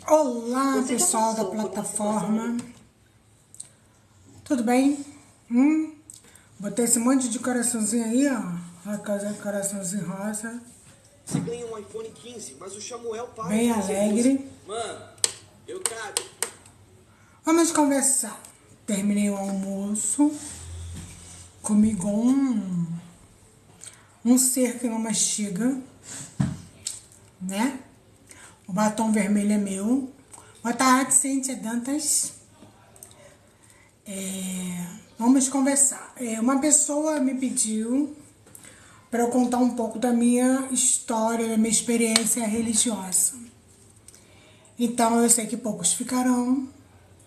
Olá, pessoal da plataforma. Tudo bem? Botei esse monte de coraçãozinho aí, ó. Coraçãozinho rosa. Você ganha um iPhone 15, mas o Samuel para. Bem alegre. Mano, eu trago. Vamos conversar. Terminei o almoço. Comi igual um ser que não mastiga, né? O batom vermelho é meu. Boa tarde, Cíntia Dantas. Vamos conversar. Uma pessoa me pediu para eu contar um pouco da minha história, da minha experiência religiosa. Então, eu sei que poucos ficarão,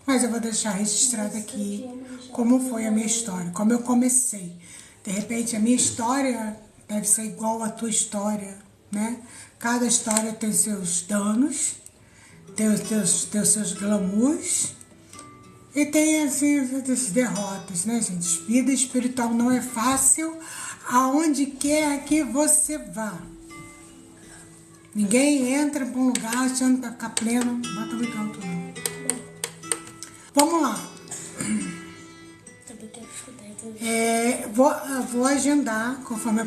mas eu vou deixar registrado aqui como foi a minha história, como eu comecei. De repente, a minha história deve ser igual à tua história, né? Cada história tem seus danos, tem os seus glamours e tem assim, as derrotas, né, gente? Vida espiritual não é fácil aonde quer que você vá. Ninguém entra para um lugar achando que vai ficar pleno. Bota muito alto, não. Vamos lá. Vou agendar, conforme eu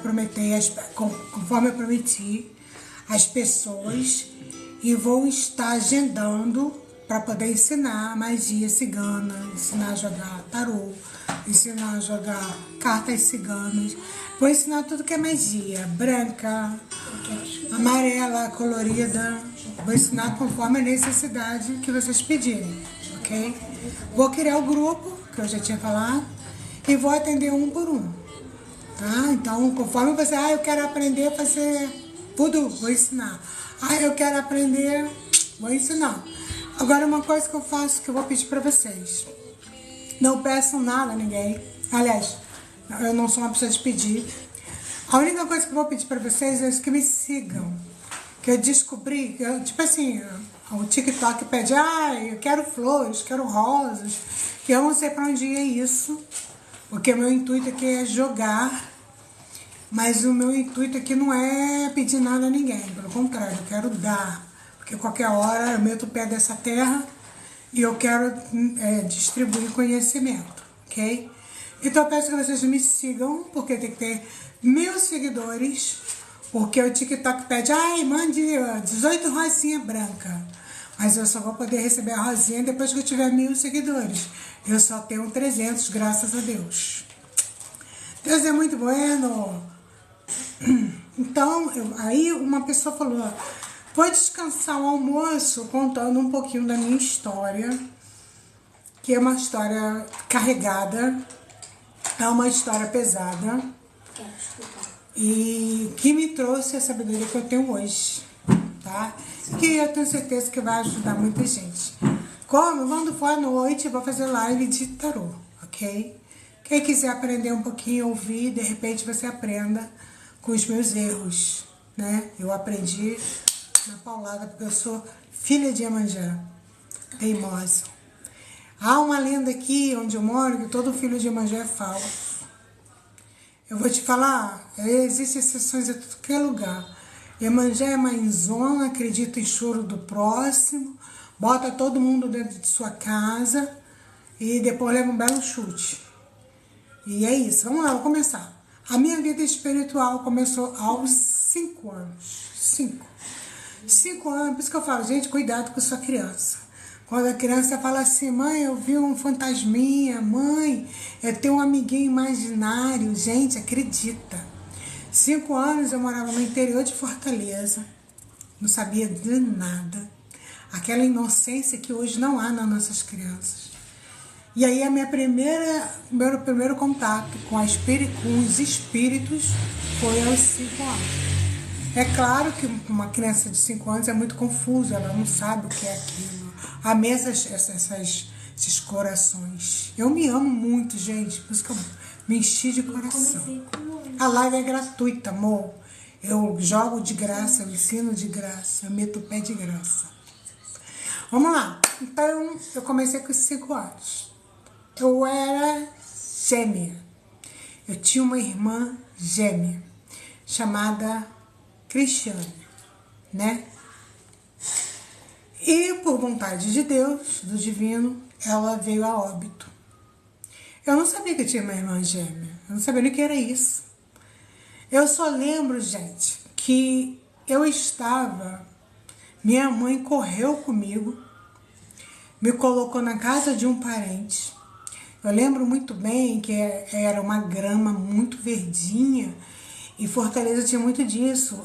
prometi, as pessoas, e vou estar agendando para poder ensinar magia cigana, ensinar a jogar tarô, ensinar a jogar cartas ciganas. Vou ensinar tudo que é magia, branca, amarela, colorida. Vou ensinar conforme a necessidade que vocês pedirem, ok? Vou criar o grupo, que eu já tinha falado, e vou atender um por um, tá? Então, conforme você, eu quero aprender a fazer voodoo, vou ensinar. Eu quero aprender, vou ensinar. Agora, uma coisa que eu faço, que eu vou pedir pra vocês. Não peçam nada a ninguém. Aliás, eu não sou uma pessoa de pedir. A única coisa que eu vou pedir pra vocês é que me sigam. Que eu descobri, tipo assim, o TikTok pede, eu quero flores, quero rosas. E eu não sei pra onde é isso. Porque o meu intuito aqui é jogar. Mas o meu intuito aqui não é pedir nada a ninguém. Pelo contrário, eu quero dar. Porque qualquer hora eu meto o pé dessa terra e eu quero distribuir conhecimento, ok? Então eu peço que vocês me sigam, porque tem que ter 1000 seguidores, porque o TikTok pede, mande 18 rosinha branca. Mas eu só vou poder receber a rosinha depois que eu tiver 1000 seguidores. Eu só tenho 300, graças a Deus. Deus é muito bueno. Então, aí uma pessoa falou, vou descansar o almoço contando um pouquinho da minha história, que é uma história carregada, é uma história pesada, e que me trouxe a sabedoria que eu tenho hoje, tá? Que eu tenho certeza que vai ajudar muita gente. Quando for à noite, eu vou fazer live de tarô, ok? Quem quiser aprender um pouquinho, ouvir, de repente você aprenda com os meus erros, né? Eu aprendi na paulada, porque eu sou filha de Iemanjá, teimosa. Há uma lenda aqui onde eu moro que todo filho de Iemanjá é falso. Eu vou te falar, existem exceções em qualquer lugar. Iemanjá é mãezona, acredita em choro do próximo, bota todo mundo dentro de sua casa e depois leva um belo chute. E é isso, vamos lá, vou começar. A minha vida espiritual começou aos 5 anos. 5 anos, por isso que eu falo, gente, cuidado com sua criança. Quando a criança fala assim, mãe, eu vi um fantasminha, mãe, eu tenho um amiguinho imaginário, gente, acredita. 5 anos eu morava no interior de Fortaleza, não sabia de nada. Aquela inocência que hoje não há nas nossas crianças. E aí meu primeiro contato com os espíritos foi aos 5 anos. É claro que uma criança de 5 anos é muito confusa, ela não sabe o que é aquilo. Amei esses corações. Eu me amo muito, gente, por isso que eu me enchi de coração. A live é gratuita, amor. Eu jogo de graça, eu ensino de graça, eu meto o pé de graça. Vamos lá. Então, eu comecei com 5 anos. Eu era gêmea. Eu tinha uma irmã gêmea, chamada Cristiane, né? E por vontade de Deus, do divino, ela veio a óbito. Eu não sabia que eu tinha uma irmã gêmea. Eu não sabia nem o que era isso. Eu só lembro, gente, que eu estava... Minha mãe correu comigo, me colocou na casa de um parente. Eu lembro muito bem que era uma grama muito verdinha e Fortaleza tinha muito disso.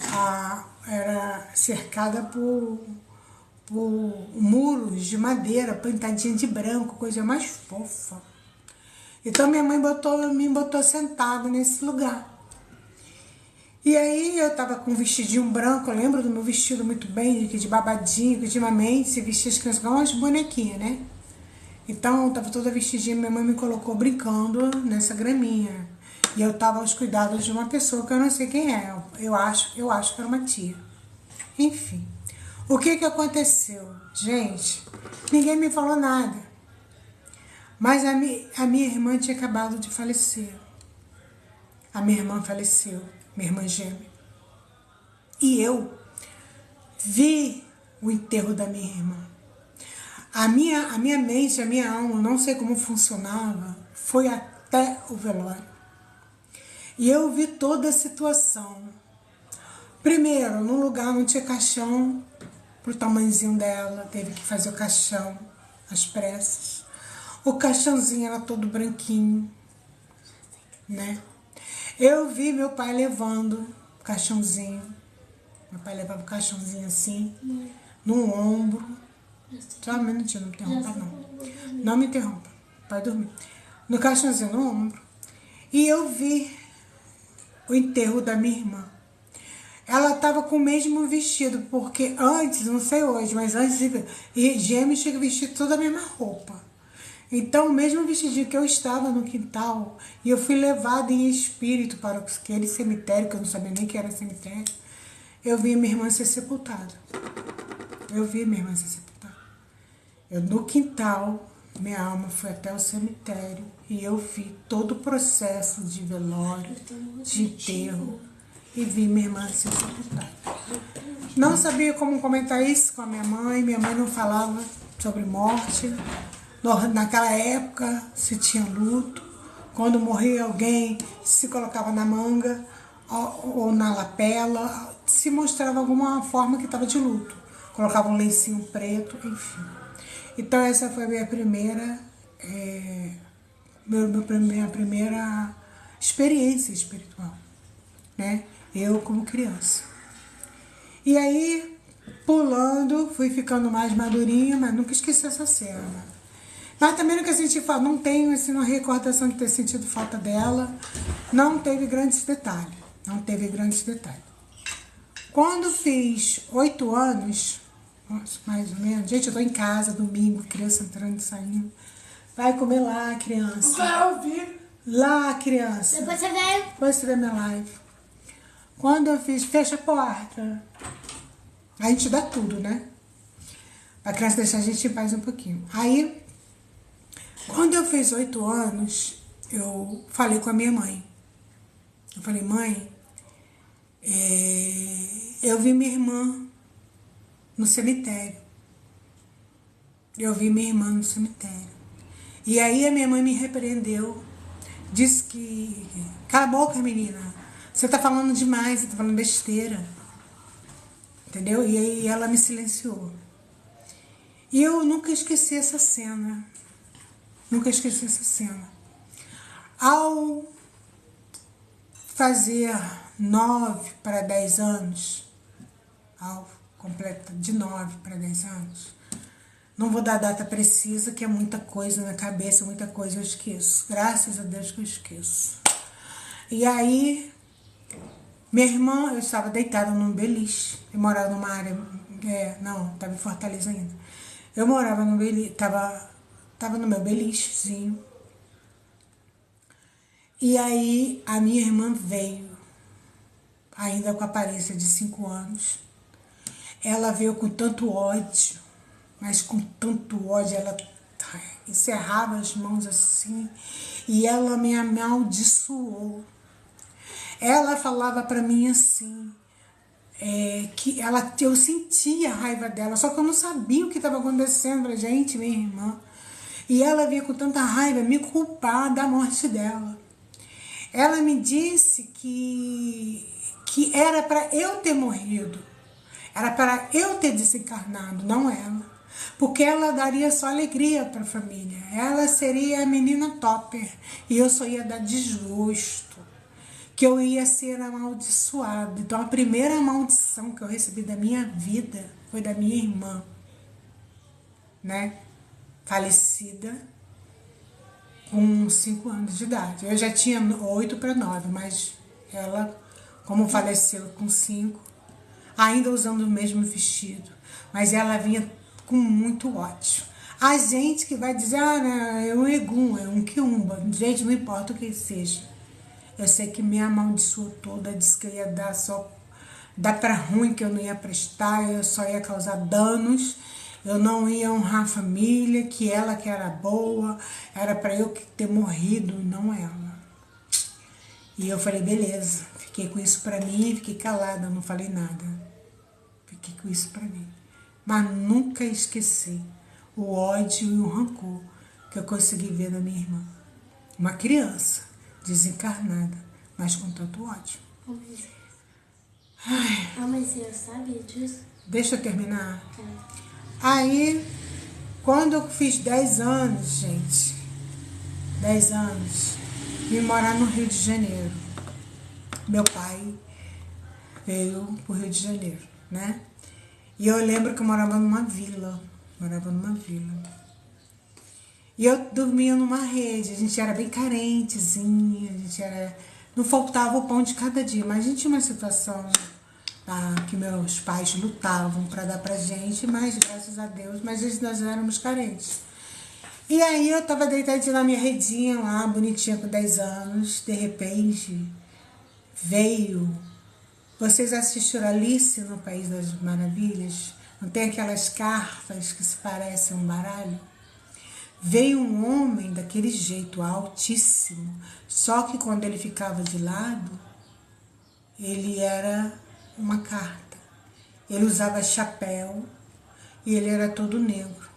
Era cercada por muros de madeira, pintadinha de branco, coisa mais fofa. Então minha mãe me botou sentada nesse lugar. E aí eu tava com um vestidinho branco, eu lembro do meu vestido muito bem, de babadinho, que ultimamente se vestia as crianças como umas bonequinhas, né? Então eu tava toda vestidinha, minha mãe me colocou brincando nessa graminha. E eu tava aos cuidados de uma pessoa que eu não sei quem é, eu acho que era uma tia. Enfim, o que aconteceu? Gente, ninguém me falou nada. Mas a minha irmã tinha acabado de falecer. A minha irmã faleceu, minha irmã gêmea. E eu vi o enterro da minha irmã. A minha mente, a minha alma, não sei como funcionava, foi até o velório. E eu vi toda a situação. Primeiro, no lugar não tinha caixão, pro tamanhozinho dela, teve que fazer o caixão às pressas. O caixãozinho era todo branquinho, né? Eu vi meu pai levando o caixãozinho. Meu pai levava o caixãozinho assim, no ombro. Só um minutinho, não me interrompa não. Não me interrompa, vai dormir. No caixãozinho no ombro. E eu vi o enterro da minha irmã. Ela estava com o mesmo vestido, porque antes, não sei hoje, mas antes, gêmeos tinha vestido toda a mesma roupa. Então, o mesmo vestidinho que eu estava no quintal, e eu fui levada em espírito para aquele cemitério, que eu não sabia nem que era cemitério, eu vi minha irmã ser sepultada. Eu vi minha irmã ser sepultada. No quintal, minha alma foi até o cemitério, e eu vi todo o processo de velório, de enterro, e vi minha irmã ser sepultada. Não sabia como comentar isso com a minha mãe não falava sobre morte. Naquela época se tinha luto, quando morria alguém se colocava na manga ou na lapela, se mostrava alguma forma que estava de luto, colocava um lencinho preto, enfim. Então essa foi a minha primeira experiência espiritual, né? Eu como criança. E aí, pulando, fui ficando mais madurinha, mas nunca esqueci essa cena. Mas também nunca senti falta, não tenho assim, uma recordação de ter sentido falta dela. Não teve grandes detalhes. Quando fiz 8 anos, mais ou menos, gente, eu tô em casa, domingo, criança entrando e saindo. Vai comer lá, criança. Vai ouvir. Lá, criança. Depois você vê. Depois você vê minha live. Quando eu fiz, fecha a porta. A gente dá tudo, né? A criança deixar a gente em paz um pouquinho. Aí, quando eu fiz 8 anos, eu falei com a minha mãe. Eu falei, mãe, eu vi minha irmã no cemitério. E aí a minha mãe me repreendeu. Disse que, cala a boca, menina. Você tá falando demais, você tá falando besteira. Entendeu? E aí ela me silenciou. E eu nunca esqueci essa cena. Ao fazer 9 para 10 anos, ao completar de 9 para 10 anos, não vou dar data precisa, que é muita coisa na cabeça, muita coisa eu esqueço. Graças a Deus que eu esqueço. E aí, minha irmã, eu estava deitada num beliche. Eu morava numa área... estava em Fortaleza ainda. Eu morava no beliche, tava no meu belichezinho. E aí, a minha irmã veio, ainda com a aparência de 5 anos. Ela veio com tanto ódio, mas com tanto ódio, ela encerrava as mãos assim, e ela me amaldiçoou. Ela falava para mim assim, que eu sentia a raiva dela, só que eu não sabia o que estava acontecendo pra gente, minha irmã. E ela vinha com tanta raiva me culpar da morte dela. Ela me disse que era para eu ter morrido, era para eu ter desencarnado, não ela. Porque ela daria só alegria para a família. Ela seria a menina topper e eu só ia dar desgosto, que eu ia ser amaldiçoado. Então a primeira maldição que eu recebi da minha vida foi da minha irmã, né? Falecida com 5 anos de idade. Eu já tinha 8 para 9, mas ela, como faleceu com 5, ainda usando o mesmo vestido, mas ela vinha com muito ódio. A gente que vai dizer, né, é um egum, é um quiumba. Gente, não importa o que seja. Eu sei que me amaldiçoou toda, disse que eu ia dar pra ruim, que eu não ia prestar, eu só ia causar danos, eu não ia honrar a família, que ela que era boa, era pra eu ter morrido, não ela. E eu falei, beleza, fiquei com isso pra mim, fiquei calada, não falei nada. Fiquei com isso pra mim. Mas nunca esqueci o ódio e o rancor que eu consegui ver na minha irmã. Uma criança desencarnada, mas com tanto ódio. Mas você sabia disso? Deixa eu terminar. Aí, quando eu fiz 10 anos, gente, 10 anos, vim morar no Rio de Janeiro. Meu pai veio pro Rio de Janeiro, né? E eu lembro que eu morava numa vila. E eu dormia numa rede, a gente era bem carentezinha, não faltava o pão de cada dia, mas a gente tinha uma situação que meus pais lutavam para dar pra gente, mas graças a Deus, mas nós éramos carentes. E aí eu tava deitadinha na minha redinha lá, bonitinha com 10 anos, de repente veio... Vocês assistiram Alice no País das Maravilhas? Não tem aquelas cartas que se parecem um baralho? Veio um homem daquele jeito, altíssimo, só que quando ele ficava de lado, ele era uma carta. Ele usava chapéu e ele era todo negro.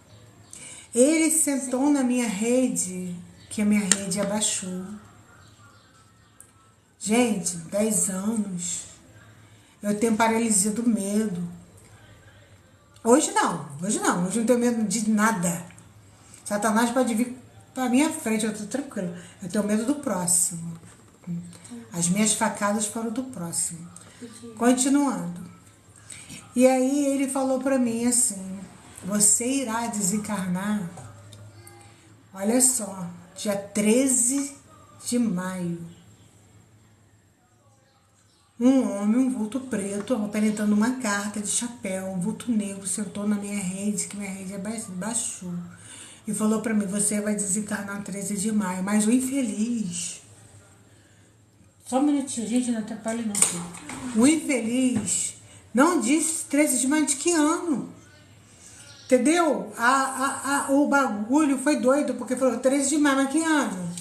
Ele sentou na minha rede, que a minha rede abaixou. Gente, 10 anos, eu tenho paralisia do medo. Hoje não, hoje eu não tenho medo de nada. Satanás pode vir pra minha frente, eu tô tranquila. Eu tenho medo do próximo. As minhas facadas foram do próximo. Continuando. E aí ele falou pra mim assim, você irá desencarnar, olha só, dia 13 de maio. Um homem, um vulto preto, apresentando uma carta de chapéu, um vulto negro, sentou na minha rede, que minha rede baixou. E falou pra mim, você vai desencarnar 13 de maio. Mas o infeliz... Só um minutinho, gente, não atrapalhe não. Filho. O infeliz não disse 13 de maio de que ano. Entendeu? O bagulho foi doido, porque falou 13 de maio, mas que ano?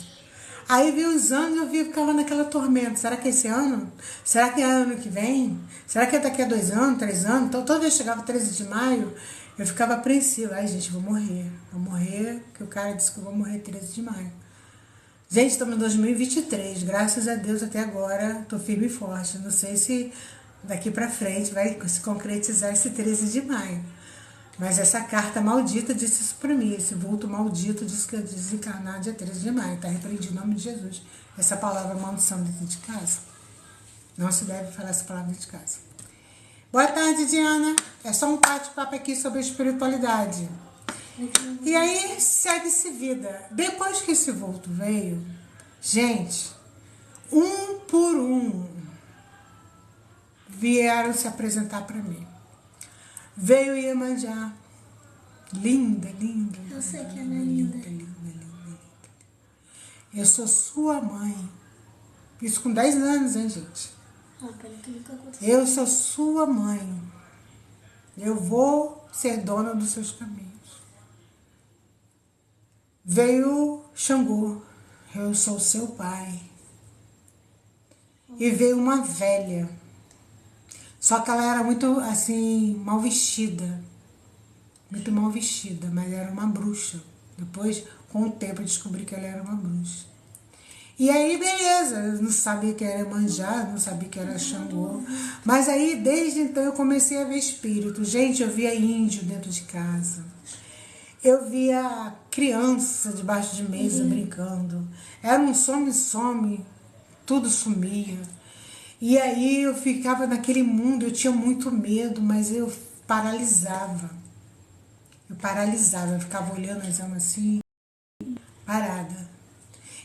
Aí vi os anos e eu ficava naquela tormenta. Será que é esse ano? Será que é ano que vem? Será que é daqui a 2 anos, 3 anos? Então toda vez que chegava 13 de maio, eu ficava apreensiva. Ai, gente, vou morrer. Vou morrer, porque o cara disse que eu vou morrer 13 de maio. Gente, estamos em 2023. Graças a Deus, até agora, tô firme e forte. Não sei se daqui pra frente vai se concretizar esse 13 de maio. Mas essa carta maldita disse isso pra mim. Esse vulto maldito disse que eu ia desencarnar dia 13 de maio. Tá repreendido em nome de Jesus. Essa palavra maldição dentro de casa. Não se deve falar essa palavra dentro de casa. Boa tarde, Diana. É só um bate-papo aqui sobre espiritualidade. E aí, segue-se vida. Depois que esse vulto veio, gente, um por um, vieram se apresentar pra mim. Veio Iemanjá. Linda. Eu sei que ela é linda. Eu sou sua mãe. Isso com 10 anos, hein, gente? Peraí que nunca aconteceu. Eu sou sua mãe. Eu vou ser dona dos seus caminhos. Veio Xangô. Eu sou seu pai. E veio uma velha. Só que ela era muito, assim, mal vestida. Muito mal vestida, mas era uma bruxa. Depois, com o tempo, eu descobri que ela era uma bruxa. E aí, beleza, eu não sabia que era Iemanjá, não sabia que era Xangô. Mas aí, desde então, eu comecei a ver espírito. Gente, eu via índio dentro de casa. Eu via criança debaixo de mesa brincando. Era um some-some, tudo sumia. E aí eu ficava naquele mundo, eu tinha muito medo, mas eu paralisava. Eu ficava olhando as almas assim, parada.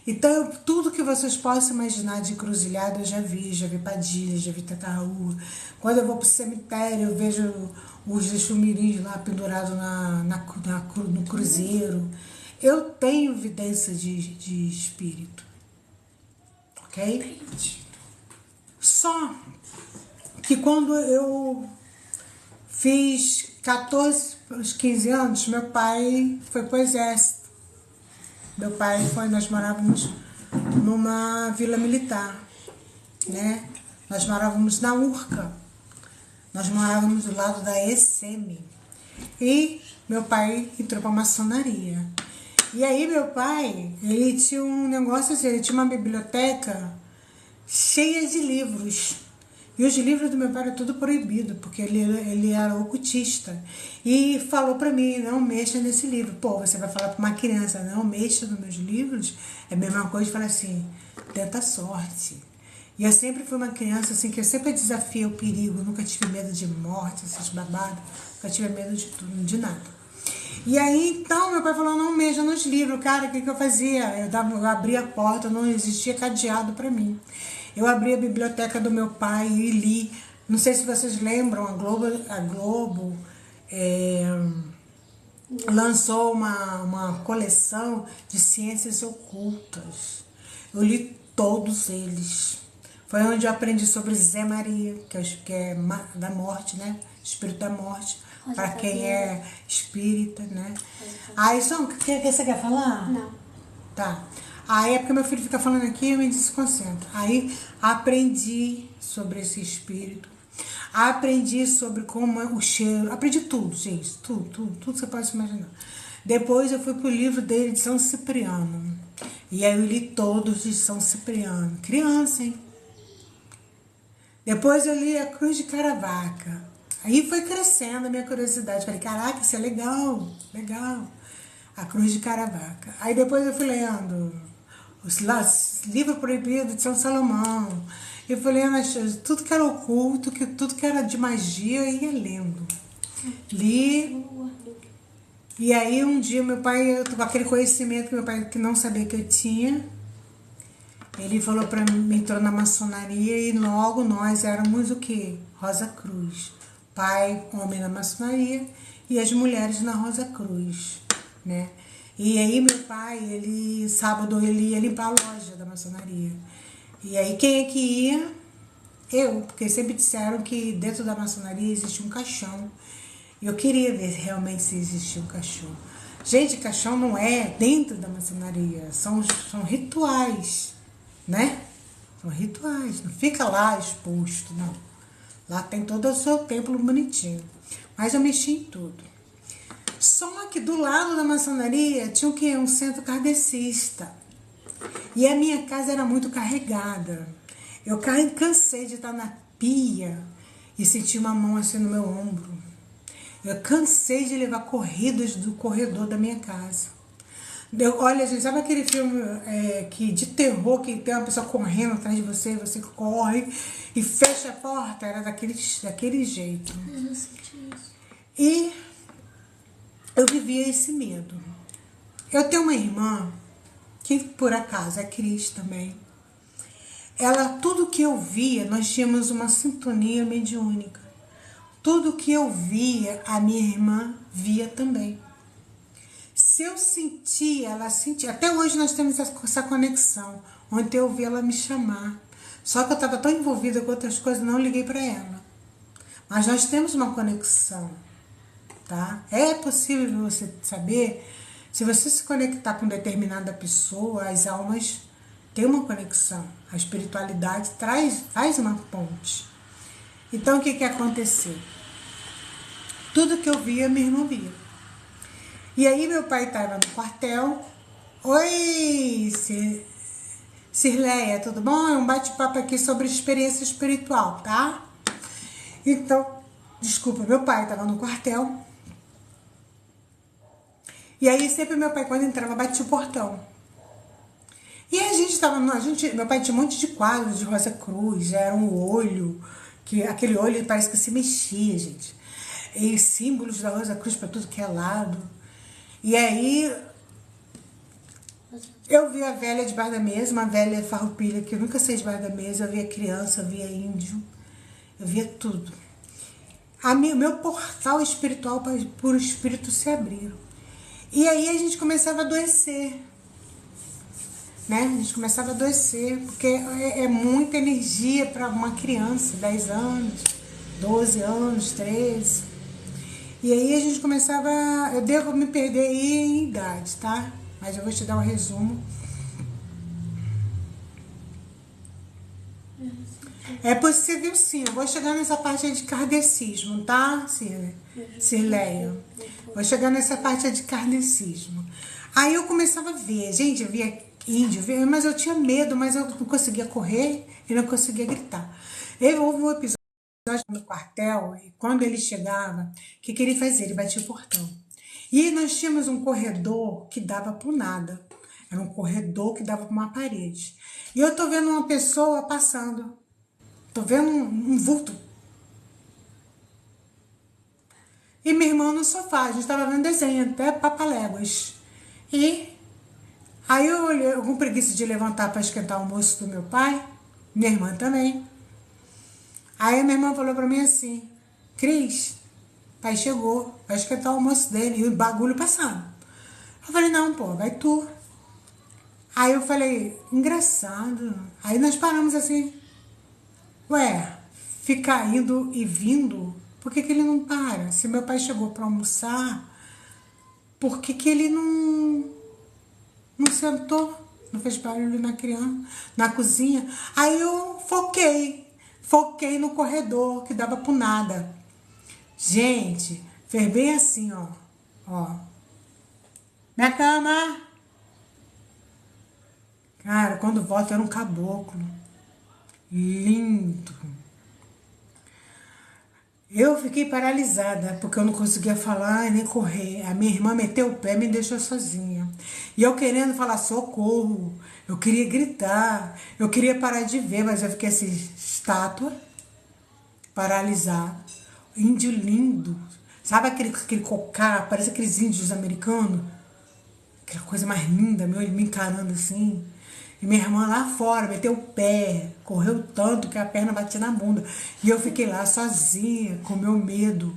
Então, tudo que vocês possam imaginar de encruzilhada eu já vi Padilha, já vi Tatarrua. Quando eu vou pro cemitério, eu vejo os chumirins lá pendurados no cruzeiro. Eu tenho evidência de espírito, ok? Só que quando eu fiz 14, uns 15 anos, meu pai foi pro exército. Nós morávamos numa vila militar, né? Nós morávamos na Urca. Nós morávamos do lado da ESEMI. E meu pai entrou pra maçonaria. E aí meu pai, ele tinha um negócio assim, ele tinha uma biblioteca cheia de livros. E os livros do meu pai eram tudo proibido, porque ele era ocultista. E falou pra mim, não mexa nesse livro. Pô, você vai falar pra uma criança, não mexa nos meus livros? É a mesma coisa de falar assim, tenta sorte. E eu sempre fui uma criança assim, que eu sempre desafio o perigo, nunca tive medo de morte, esses babados, nunca tive medo de tudo, de nada. E aí, então, meu pai falou, não mexa nos livros. Cara, o que eu fazia? Eu abria a porta, não existia cadeado pra mim. Eu abri a biblioteca do meu pai e li. Não sei se vocês lembram, a Globo lançou uma coleção de ciências ocultas. Eu li todos eles. Foi onde eu aprendi sobre Zé Maria, que é da morte, né? Espírito da morte. Para quem é espírita, né? Aí, o que você quer falar? Não. Tá. Aí é porque meu filho fica falando aqui e eu me desconcentro. Aí aprendi sobre esse espírito. Aprendi sobre como é o cheiro. Aprendi tudo, gente. Tudo que você pode imaginar. Depois eu fui pro livro dele de São Cipriano. E aí eu li todos de São Cipriano. Criança, hein? Depois eu li a Cruz de Caravaca. Aí foi crescendo a minha curiosidade. Falei, caraca, isso é legal, legal. A Cruz de Caravaca. Aí depois eu fui lendo os livros proibidos de São Salomão. Eu fui lendo tudo que era oculto, tudo que era de magia, eu ia lendo. Li. E aí um dia meu pai, com aquele conhecimento que meu pai que não sabia que eu tinha, ele falou pra mim, entrou na maçonaria e logo nós éramos o quê? Rosa Cruz. Pai, homem na maçonaria e as mulheres na Rosa Cruz, né? E aí meu pai, sábado ele ia limpar a loja da maçonaria. E aí quem é que ia? Eu, porque sempre disseram que dentro da maçonaria existe um caixão. E eu queria ver realmente se existia um caixão. Gente, caixão não é dentro da maçonaria, são rituais, né? São rituais, não fica lá exposto, não. Lá tem todo o seu templo bonitinho. Mas eu mexi em tudo. Só que do lado da maçonaria tinha o quê? Um centro kardecista. E a minha casa era muito carregada. Eu cansei de estar na pia e sentir uma mão assim no meu ombro. Eu cansei de levar corridas do corredor da minha casa. Olha, gente, sabe aquele filme de terror que tem uma pessoa correndo atrás de você, você corre e fecha a porta? Era daquele jeito. Eu já senti isso. E eu vivia esse medo. Eu tenho uma irmã que, por acaso, é Cris também. Tudo que eu via, nós tínhamos uma sintonia mediúnica. Tudo que eu via, a minha irmã via também. Se eu sentia, ela sentia. Até hoje nós temos essa conexão. Ontem eu ouvi ela me chamar. Só que eu estava tão envolvida com outras coisas, não liguei para ela. Mas nós temos uma conexão, tá? É possível você saber, se você se conectar com determinada pessoa, as almas têm uma conexão. A espiritualidade faz uma ponte. Então, o que que aconteceu? Tudo que eu via, minha irmã via. E aí, meu pai estava no quartel. Oi, Cirleia, tudo bom? É um bate-papo aqui sobre experiência espiritual, tá? Então, desculpa, meu pai estava no quartel. E aí, sempre meu pai, quando entrava, batia o portão. E a gente tava, meu pai tinha um monte de quadros de Rosa Cruz, era um olho, que aquele olho parece que se mexia, gente. E símbolos da Rosa Cruz para tudo que é lado. E aí eu via a velha debaixo da mesa, uma velha farroupilha que eu nunca sei debaixo da mesa, eu via criança, eu via índio, eu via tudo. Meu portal espiritual por espírito se abriram. E aí a gente começava a adoecer. Né? A gente começava a adoecer, porque é muita energia para uma criança, 10 anos, 12 anos, 13. E aí a gente começava, eu devo me perder aí em idade, tá? Mas eu vou te dar um resumo. É possível sim, eu vou chegar nessa parte aí de kardecismo, tá, Cirleia? Vou chegar nessa parte aí de kardecismo. Aí eu começava a ver, gente, eu via índio, mas eu tinha medo, mas eu não conseguia correr e não conseguia gritar. Houve um episódio no quartel, e quando ele chegava, o que ele fazia? Ele batia o portão. E nós tínhamos um corredor que dava pro nada. Era um corredor que dava para uma parede. E eu tô vendo uma pessoa passando. Tô vendo um vulto. E minha irmã no sofá, a gente tava vendo desenho, até papaléguas. E aí eu olhei, com preguiça de levantar para esquentar o almoço do meu pai, minha irmã também. Aí minha irmã falou para mim assim, Cris, pai chegou, vai esquentar o almoço dele, e o bagulho passando. Eu falei, não, pô, vai tu. Aí eu falei, engraçado. Aí nós paramos assim, ué, fica indo e vindo, por que que ele não para? Se meu pai chegou para almoçar, por que que ele não sentou, não fez barulho na criança, na cozinha? Aí eu foquei no corredor, que dava pro nada. Gente, fez bem assim, ó. Minha cama. Cara, quando volta era um caboclo. Lindo. Eu fiquei paralisada, porque eu não conseguia falar nem correr. A minha irmã meteu o pé e me deixou sozinha. E eu querendo falar socorro, eu queria gritar, eu queria parar de ver, mas eu fiquei assim, estátua, paralisada. Índio lindo. Sabe aquele cocá, parece aqueles índios americanos? Aquela coisa mais linda, me encarando assim. E minha irmã lá fora, meteu o pé, correu tanto que a perna batia na bunda. E eu fiquei lá sozinha, com meu medo.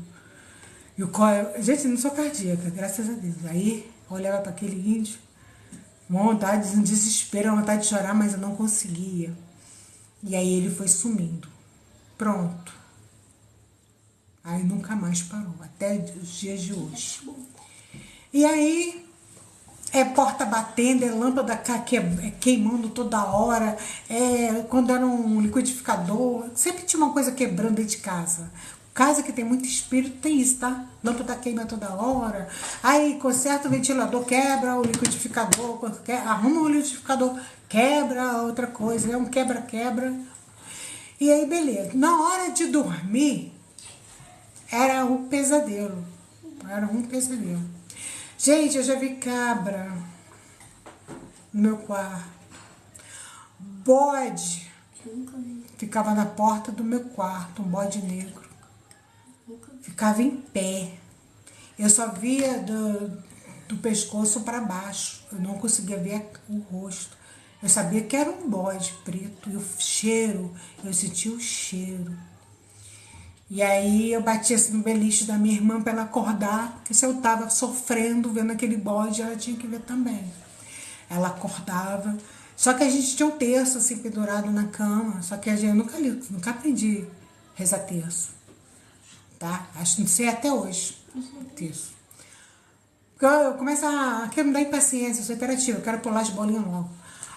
Gente, não sou cardíaca, graças a Deus. Aí, eu olhava para aquele índio, uma vontade, um desespero, uma vontade de chorar, mas eu não conseguia. E aí ele foi sumindo. Pronto. Aí nunca mais parou, até os dias de hoje. E aí, porta batendo, lâmpada queimando toda hora, quando era um liquidificador, sempre tinha uma coisa quebrando dentro de casa. Casa que tem muito espírito tem isso, tá? Lâmpada queima toda hora, aí conserta o ventilador, quebra o liquidificador, arruma o liquidificador, quebra outra coisa, é um quebra-quebra. E aí, beleza. Na hora de dormir, era um pesadelo. Gente, eu já vi cabra no meu quarto. Bode ficava na porta do meu quarto, um bode negro. Ficava em pé. Eu só via do pescoço para baixo. Eu não conseguia ver o rosto. Eu sabia que era um bode preto. E o cheiro, eu sentia o cheiro. E aí eu batia assim no beliche da minha irmã para ela acordar, porque se eu tava sofrendo vendo aquele bode, ela tinha que ver também. Ela acordava. Só que a gente tinha um terço assim pendurado na cama, só que a gente nunca aprendi a rezar terço. Tá? Acho que não sei até hoje. Terço. Porque eu começo a me dar impaciência, eu sou imperativa, eu quero pular as bolinhas logo.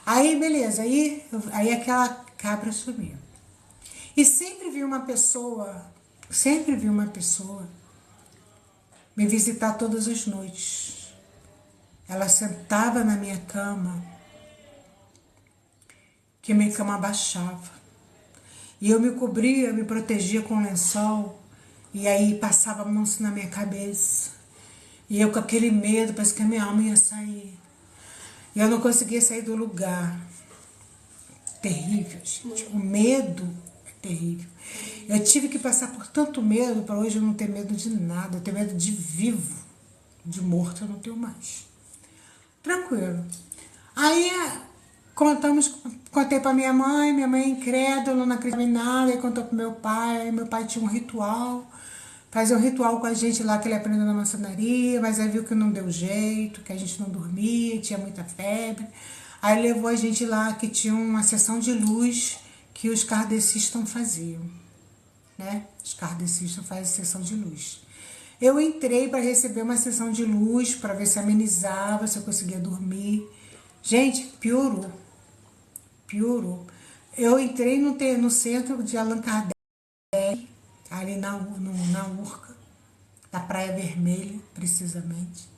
Aí, beleza, aí aquela cabra sumiu. E sempre vi uma pessoa me visitar todas as noites. Ela sentava na minha cama, que minha cama abaixava. E eu me cobria, me protegia com lençol, e aí passava a mão na minha cabeça. E eu com aquele medo, parece que a minha alma ia sair. E eu não conseguia sair do lugar. Terrível, gente. O medo é terrível. Eu tive que passar por tanto medo para hoje eu não ter medo de nada. Eu tenho medo de vivo. De morto eu não tenho mais. Tranquilo. Aí contei pra minha mãe é incrédula, não acreditava em nada, aí contou pro meu pai tinha um ritual, fazia um ritual com a gente lá que ele aprendeu na maçonaria, mas aí viu que não deu jeito, que a gente não dormia, tinha muita febre, aí levou a gente lá que tinha uma sessão de luz que os kardecistas faziam, né? Os kardecistas fazem sessão de luz. Eu entrei para receber uma sessão de luz, para ver se amenizava, se eu conseguia dormir. Gente, piorou. Eu entrei no centro de Allan Kardec, ali na Urca, da Praia Vermelha, precisamente,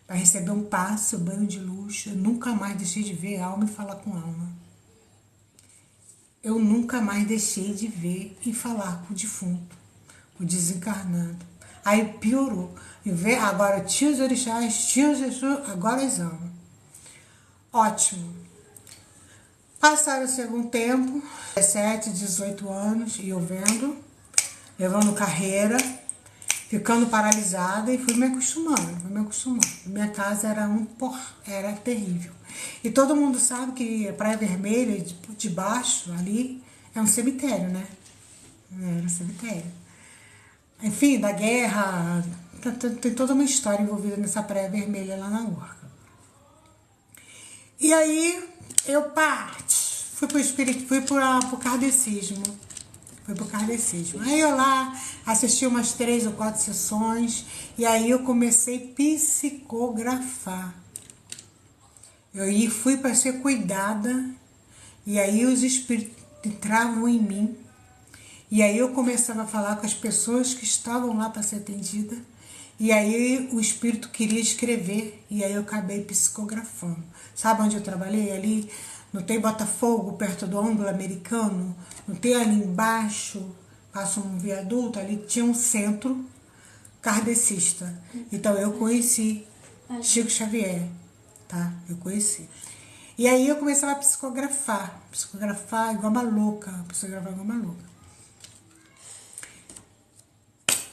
para receber um passe, um banho de luz. Eu nunca mais deixei de ver alma e falar com alma. Eu nunca mais deixei de ver e falar com o defunto, com o desencarnado. Aí piorou. Agora tios orixás, tios Jesus, agora eles amam. Ótimo. Passaram-se algum tempo, 17, 18 anos, e eu levando carreira, ficando paralisada e fui me acostumando. Minha casa era terrível. E todo mundo sabe que a Praia Vermelha, de baixo, ali, é um cemitério, né? Era um cemitério. Enfim, da guerra, tem toda uma história envolvida nessa Praia Vermelha lá na Urca. E aí, eu fui pro kardecismo. Aí eu lá assisti umas 3 ou 4 sessões e aí eu comecei a psicografar. Fui para ser cuidada e aí os espíritos entravam em mim e aí eu começava a falar com as pessoas que estavam lá para ser atendida e aí o espírito queria escrever e aí eu acabei psicografando. Sabe onde eu trabalhei? Ali, não tem Botafogo, perto do Anglo-Americano? Não tem ali embaixo, passa um viaduto, ali tinha um centro kardecista. Então eu conheci Chico Xavier, tá? Eu conheci. E aí eu começava a psicografar igual uma louca,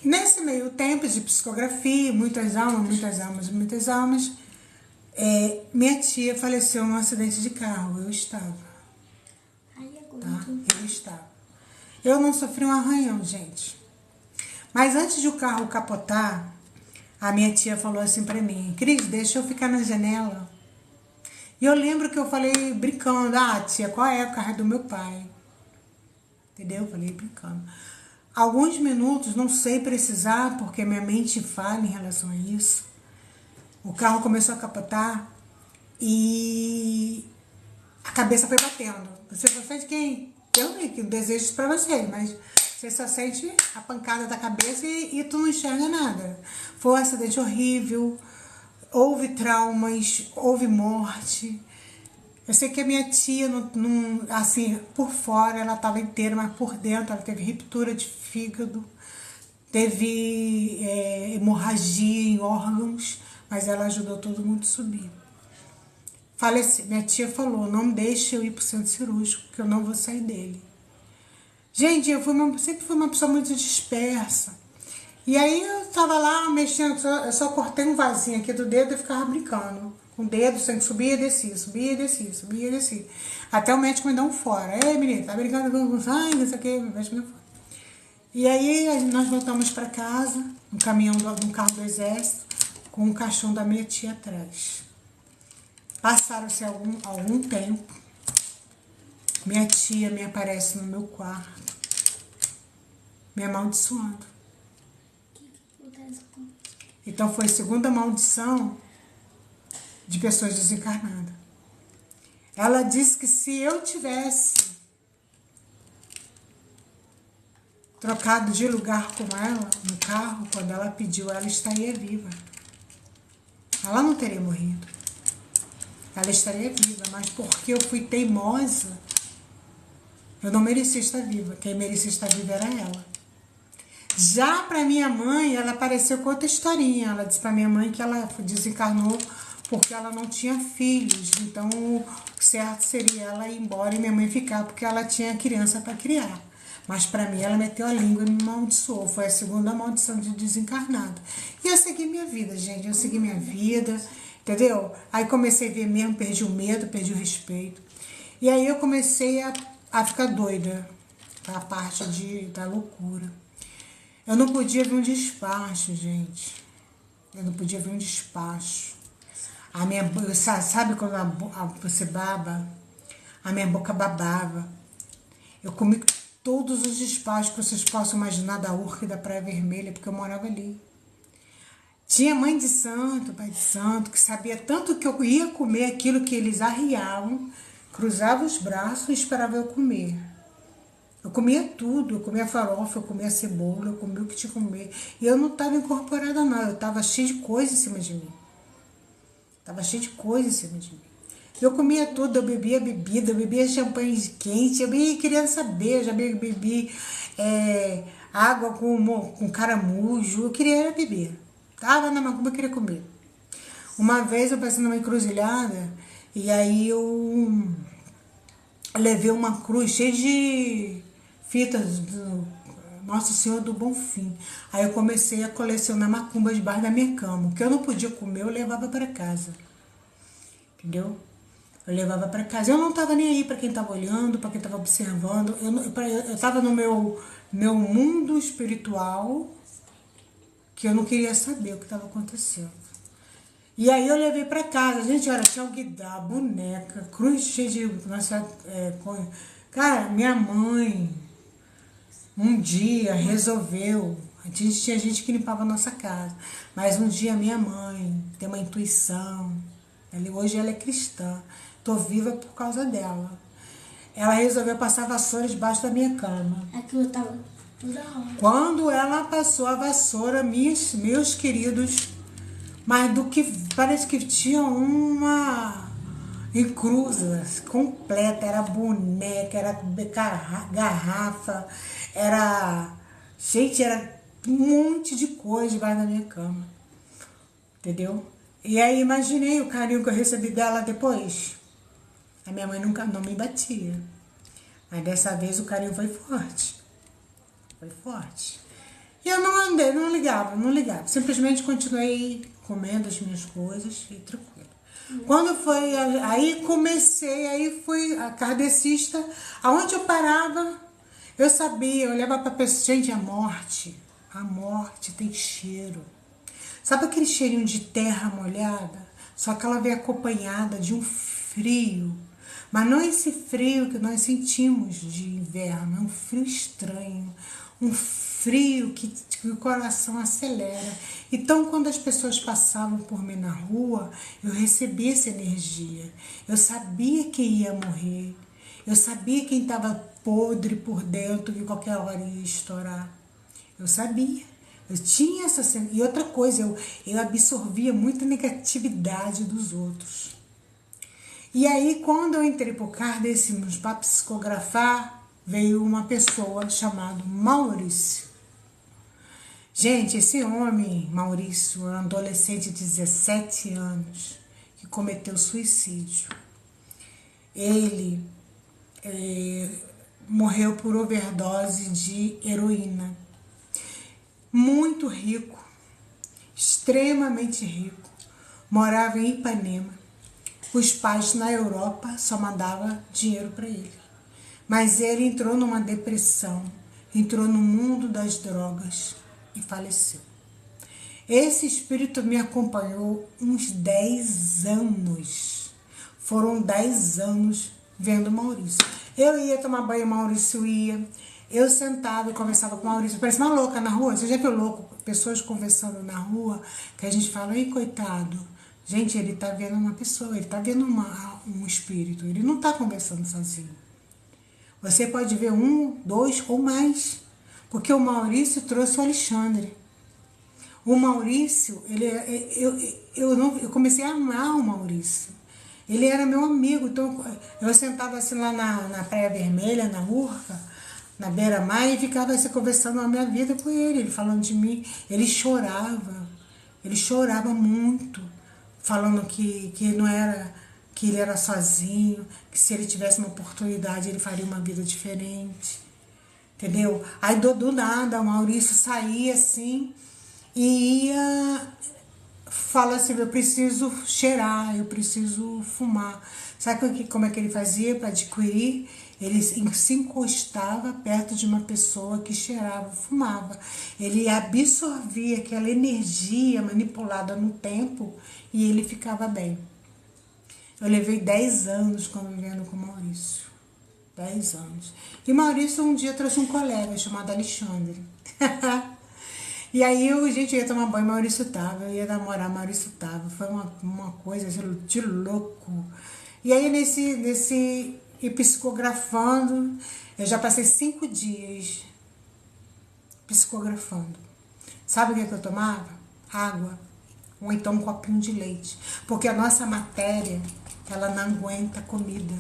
Nesse meio tempo de psicografia, muitas almas, minha tia faleceu num acidente de carro. Eu estava. Tá? Eu estava. Eu não sofri um arranhão, gente. Mas antes de o carro capotar, a minha tia falou assim pra mim: Cris, deixa eu ficar na janela. E eu lembro que eu falei brincando: tia, qual é? O carro é do meu pai. Entendeu? Eu falei brincando. Alguns minutos, não sei precisar, porque minha mente falha em relação a isso. O carro começou a capotar e a cabeça foi batendo. Você só sente quem? Eu não desejo isso pra vocês, mas você só sente a pancada da cabeça e tu não enxerga nada. Foi um acidente horrível, houve traumas, houve morte. Eu sei que a minha tia, assim, por fora ela estava inteira, mas por dentro ela teve ruptura de fígado, teve hemorragia em órgãos, mas ela ajudou todo mundo a subir. Minha tia falou: não deixe eu ir para o centro cirúrgico, que eu não vou sair dele. Gente, sempre fui uma pessoa muito dispersa. E aí eu tava lá mexendo, eu só cortei um vasinho aqui do dedo e ficava brincando. Com o dedo, o sangue subia e descia. Até o médico me dá um fora. Ei, menina, tá brincando com sangue, não sei o que, o médico me dá um fora. E aí nós voltamos para casa, no carro do exército, com o caixão da minha tia atrás. Passaram-se algum tempo, minha tia me aparece no meu quarto, me amaldiçoando. Então foi a segunda maldição de pessoas desencarnadas. Ela disse que se eu tivesse trocado de lugar com ela no carro, quando ela pediu, ela estaria viva. Ela não teria morrido. Ela estaria viva, mas porque eu fui teimosa, eu não merecia estar viva. Quem merecia estar viva era ela. Já para minha mãe, ela apareceu com outra historinha. Ela disse para minha mãe que ela desencarnou porque ela não tinha filhos. Então, o certo seria ela ir embora e minha mãe ficar, porque ela tinha criança para criar. Mas para mim, ela meteu a língua e me amaldiçoou. Foi a segunda maldição de desencarnado. E eu segui minha vida, gente. Eu segui minha vida, entendeu? Aí comecei a ver mesmo, perdi o medo, perdi o respeito. E aí eu comecei a ficar doida, a parte da loucura. Eu não podia ver um despacho, gente. Eu não podia ver um despacho. A minha, sabe quando você baba? A minha boca babava. Eu comi todos os despachos que vocês possam imaginar da Urca e da Praia Vermelha, porque eu morava ali. Tinha mãe de santo, pai de santo, que sabia tanto que eu ia comer aquilo que eles arriavam, cruzava os braços e esperava eu comer. Eu comia tudo, eu comia farofa, eu comia cebola, eu comia o que tinha que comer. E eu não estava incorporada não, eu estava cheia de coisa em cima de mim. Estava cheia de coisa em cima de mim. Eu comia tudo, eu bebia bebida, eu bebia champanhe quente, eu queria saber, eu já bebi água com caramujo, eu queria beber. Tava na macumba, eu queria comer. Uma vez eu passei numa encruzilhada e aí eu levei uma cruz cheia de fitas do Nossa Senhora do Bonfim. Aí eu comecei a colecionar macumba debaixo da minha cama. O que eu não podia comer, eu levava para casa. Entendeu? Eu levava para casa. Eu não estava nem aí para quem estava olhando, para quem estava observando. Eu estava no meu mundo espiritual, que eu não queria saber o que estava acontecendo. E aí eu levei para casa. Gente, olha, tinha alguidar, boneca, cruz cheia de... Cara, minha mãe, um dia, resolveu... Tinha gente que limpava a nossa casa. Mas um dia minha mãe tem uma intuição. Hoje ela é cristã. Tô viva por causa dela. Ela resolveu passar vassoura debaixo da minha cama. Aquilo tava toda hora. Quando ela passou a vassoura, meus queridos, mas do que parece que tinha uma encruza completa, era boneca, era garrafa, era um monte de coisa debaixo da minha cama. Entendeu? E aí imaginei o carinho que eu recebi dela depois. A minha mãe nunca não me batia. Mas dessa vez o carinho foi forte. Foi forte. E eu não ligava. Simplesmente continuei comendo as minhas coisas e tranquilo. Quando foi, aí fui a kardecista. Aonde eu parava, eu sabia, eu olhava pra pessoa, gente, a morte tem cheiro. Sabe aquele cheirinho de terra molhada? Só que ela vem acompanhada de um frio. Mas não esse frio que nós sentimos de inverno, é um frio estranho, um frio que o coração acelera. Então, quando as pessoas passavam por mim na rua, eu recebia essa energia. Eu sabia quem ia morrer, eu sabia quem estava podre por dentro, que qualquer hora ia estourar. Eu sabia. Eu tinha essa... E outra coisa, eu absorvia muita negatividade dos outros. E aí, quando eu entrei por Kardec para psicografar, veio uma pessoa chamada Maurício. Gente, esse homem, Maurício, é um adolescente de 17 anos, que cometeu suicídio. Ele morreu por overdose de heroína. Muito rico, extremamente rico, morava em Ipanema. Os pais na Europa só mandavam dinheiro para ele. Mas ele entrou numa depressão, entrou no mundo das drogas e faleceu. Esse espírito me acompanhou uns 10 anos. Foram 10 anos vendo Maurício. Eu ia tomar banho, Maurício ia. Eu sentava e conversava com o Maurício. Parecia uma louca na rua. Você já viu louco? Pessoas conversando na rua, que a gente fala, ei, coitado. Gente, ele tá vendo uma pessoa, ele tá vendo um espírito. Ele não tá conversando sozinho. Você pode ver um, dois ou mais. Porque o Maurício trouxe o Alexandre. O Maurício, eu comecei a amar o Maurício. Ele era meu amigo, então eu sentava assim lá na Praia Vermelha, na Urca, na beira-mar, e ficava assim conversando a minha vida com ele falando de mim. Ele chorava muito, falando que não era, que ele era sozinho, que se ele tivesse uma oportunidade ele faria uma vida diferente, entendeu? Aí do nada o Maurício saía assim e ia fala assim, eu preciso cheirar, eu preciso fumar. Sabe como é que ele fazia para adquirir? Ele se encostava perto de uma pessoa que cheirava, fumava. Ele absorvia aquela energia manipulada no tempo e ele ficava bem. Eu levei 10 anos convivendo com o Maurício. 10 anos. E Maurício um dia trouxe um colega chamado Alexandre. E aí a gente ia tomar banho, Maurício tava, eu ia namorar, Maurício tava. Foi uma coisa de louco. E aí nesse e psicografando, eu já passei 5 dias psicografando. Sabe o que eu tomava? Água. Ou então um copinho de leite. Porque a nossa matéria, ela não aguenta comida.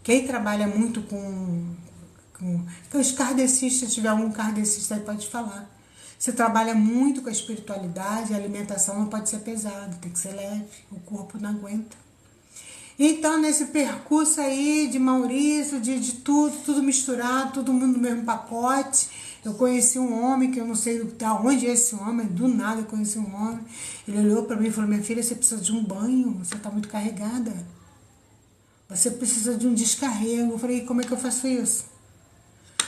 Quem trabalha muito com os kardecistas, se tiver algum kardecista aí pode falar. Você trabalha muito com a espiritualidade, a alimentação não pode ser pesada, tem que ser leve, o corpo não aguenta. Então, nesse percurso aí de Maurício, de tudo misturado, todo mundo no mesmo pacote, eu conheci um homem, que eu não sei de onde é esse homem, do nada eu conheci um homem. Ele olhou para mim e falou, minha filha, você precisa de um banho, você está muito carregada. Você precisa de um descarrego. Eu falei, como é que eu faço isso?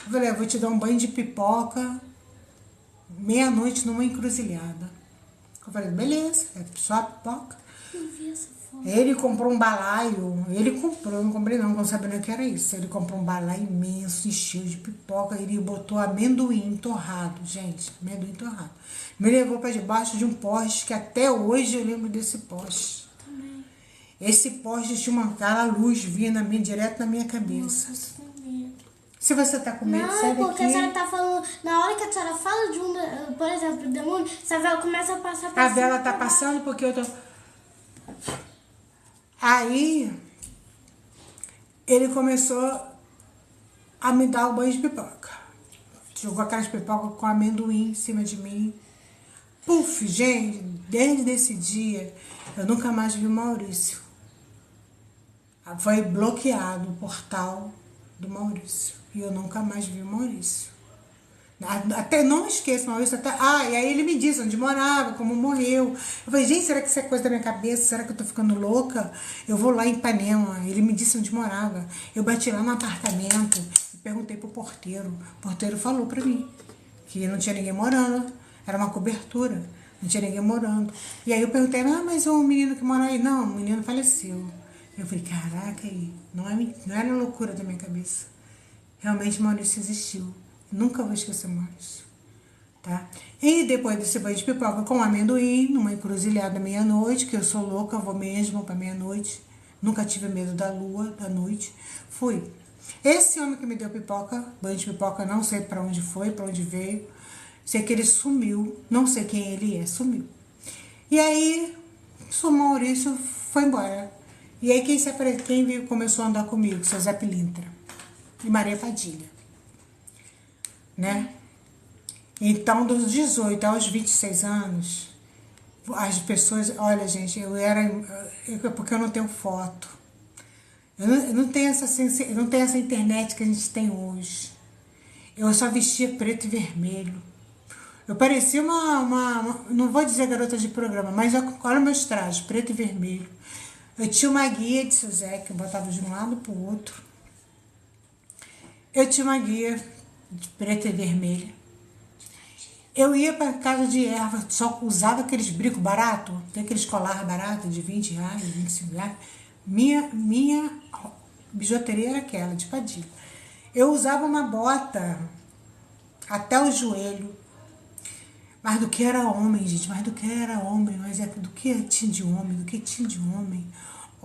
Eu falei, eu vou te dar um banho de pipoca, meia-noite numa encruzilhada. Eu falei, beleza, é só a pipoca. Eu vi essa foto. Ele comprou um balaio, eu não comprei não sabia o que era isso. Ele comprou um balaio imenso, encheu de pipoca, ele botou amendoim torrado, gente, amendoim torrado. Me levou para debaixo de um poste, que até hoje eu lembro desse poste. Também. Esse poste tinha aquela luz vindo direto na minha cabeça. Nossa, com medo. Se você tá com medo, sai Não, porque daqui. a senhora tá falando, na hora que a senhora fala de um, por exemplo, demônio, essa vela começa a passar A cima, vela tá pra baixo. passando porque eu tô... Aí, ele começou a me dar o banho de pipoca. Jogou aquelas pipocas com amendoim em cima de mim. Puf, gente, desde esse dia, eu nunca mais vi o Maurício. Foi bloqueado o portal do Maurício. E eu nunca mais vi o Maurício. Até não esqueço, Maurício. E aí ele me disse onde morava, como morreu. Eu falei, gente, será que isso é coisa da minha cabeça? Será que eu tô ficando louca? Eu vou lá em Ipanema. Ele me disse onde morava. Eu bati lá no apartamento e perguntei pro porteiro. O porteiro falou pra mim que não tinha ninguém morando. Era uma cobertura. Não tinha ninguém morando. E aí eu perguntei, mas o menino que mora aí? Não, o menino faleceu. Eu falei, caraca, não era loucura da minha cabeça. Realmente Maurício existiu. Nunca vou esquecer Maurício. Tá? E depois desse banho de pipoca com amendoim, numa encruzilhada meia-noite, que eu sou louca, eu vou mesmo pra meia-noite. Nunca tive medo da lua, da noite. Fui. Esse homem que me deu pipoca, banho de pipoca, não sei pra onde foi, pra onde veio. Sei que ele sumiu, não sei quem ele é, sumiu. E aí, o Maurício foi embora. E aí quem começou a andar comigo? Seu Zé Pilintra e Maria Padilha. Né? Então, dos 18 aos 26 anos, as pessoas... Olha, gente, porque eu não tenho foto. Eu não tenho essa internet que a gente tem hoje. Eu só vestia preto e vermelho. Eu parecia não vou dizer garota de programa, mas olha meus trajes, preto e vermelho. Eu tinha uma guia de seu Zé, que eu botava de um lado pro outro. Eu tinha uma guia de preta e vermelha. Eu ia para casa de erva, só usava aqueles bricos baratos, tem aqueles colar barato de 20 reais, 25 reais. Minha bijuteria era aquela, de Padilha. Eu usava uma bota até o joelho. Mas do que era homem, gente, mas do que era homem, mas do que tinha de homem,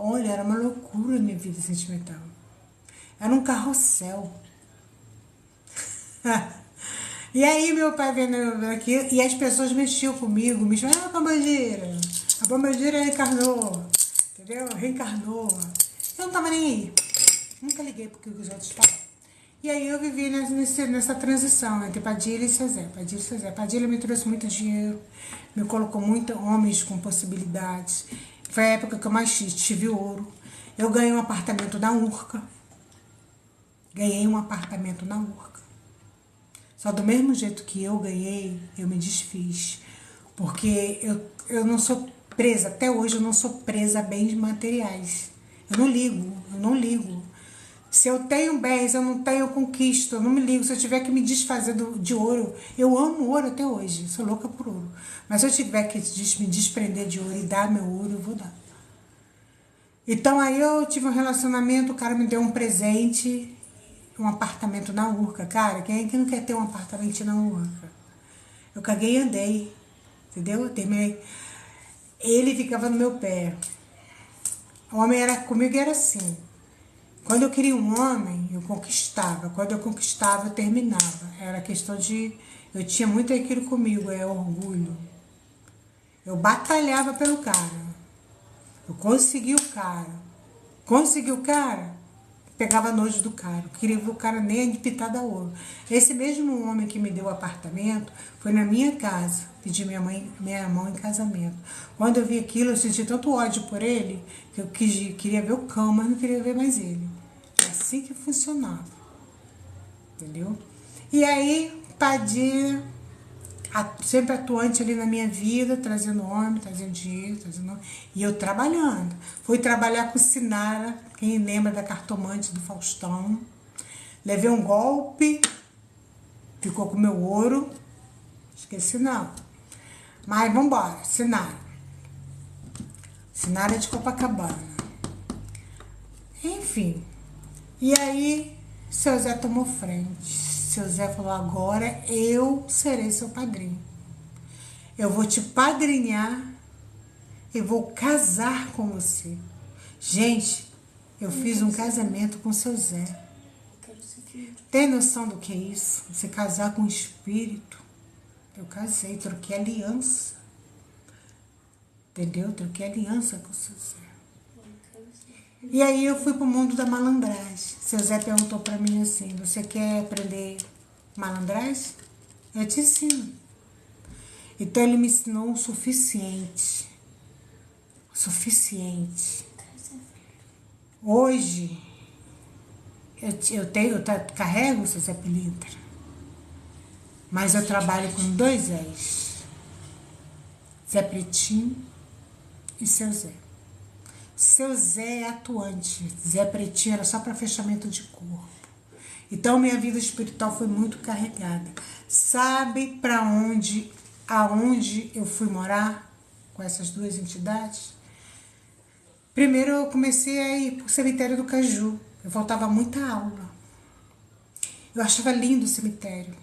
Olha, era uma loucura a minha vida sentimental. Era um carrossel. E aí meu pai vendo aqui, e as pessoas mexiam comigo, me chamavam, a Pombagira reencarnou, entendeu? Reencarnou. Eu não tava nem aí. Nunca liguei porque os outros falavam. E aí eu vivi nessa transição entre Padilha e seu Zé. Padilha e seu Zé. Padilha me trouxe muito dinheiro, me colocou muitos homens com possibilidades. Foi a época que eu mais tive ouro. Eu ganhei um apartamento na Urca. Ganhei um apartamento na Urca. Só do mesmo jeito que eu ganhei, eu me desfiz. Porque eu não sou presa, até hoje eu não sou presa a bens materiais. Eu não ligo. Se eu tenho bens, eu não tenho, eu conquisto, eu não me ligo. Se eu tiver que me desfazer de ouro, eu amo ouro até hoje, sou louca por ouro. Mas se eu tiver que me desprender de ouro e dar meu ouro, eu vou dar. Então aí eu tive um relacionamento, o cara me deu um presente, um apartamento na Urca. Cara, quem é que não quer ter um apartamento na Urca? Eu caguei e andei, entendeu? Eu terminei. Ele ficava no meu pé. O homem era comigo, era assim. Quando eu queria um homem, eu conquistava. Quando eu conquistava, eu terminava. Era questão de... Eu tinha muito aquilo comigo, é orgulho. Eu batalhava pelo cara. Eu consegui o cara. Consegui o cara, pegava nojo do cara. Eu queria ver o cara nem de pitada ouro. Esse mesmo homem que me deu o apartamento foi na minha casa. Pedi minha mão em casamento. Quando eu vi aquilo, eu senti tanto ódio por ele que eu queria ver o cão, mas não queria ver mais ele. É assim que funcionava. Entendeu? E aí, Padilha, sempre atuante ali na minha vida, trazendo homem, trazendo dinheiro, e eu trabalhando. Fui trabalhar com Sinara, quem lembra da cartomante do Faustão. Levei um golpe, ficou com meu ouro, esqueci não. Mas vambora, Sinara. Sinara é de Copacabana. Enfim. E aí, seu Zé tomou frente. Seu Zé falou, agora eu serei seu padrinho. Eu vou te padrinhar e vou casar com você. Gente, eu fiz um casamento com seu Zé. Tem noção do que é isso? Você casar com um espírito? Eu casei, troquei aliança. Entendeu? Troquei aliança com seu Zé. E aí eu fui pro mundo da malandragem. Seu Zé perguntou pra mim assim, você quer aprender malandragem? Eu te ensino. Então ele me ensinou o suficiente. O suficiente. Hoje, eu carrego o seu Zé Pilintra. Mas eu trabalho com 2 Zés. Zé Pretinho e seu Zé. Seu Zé é atuante. Zé Pretinho era só para fechamento de corpo. Então minha vida espiritual foi muito carregada. Sabe para aonde eu fui morar com essas 2 entidades? Primeiro eu comecei a ir pro cemitério do Caju. Eu faltava muita aula. Eu achava lindo o cemitério.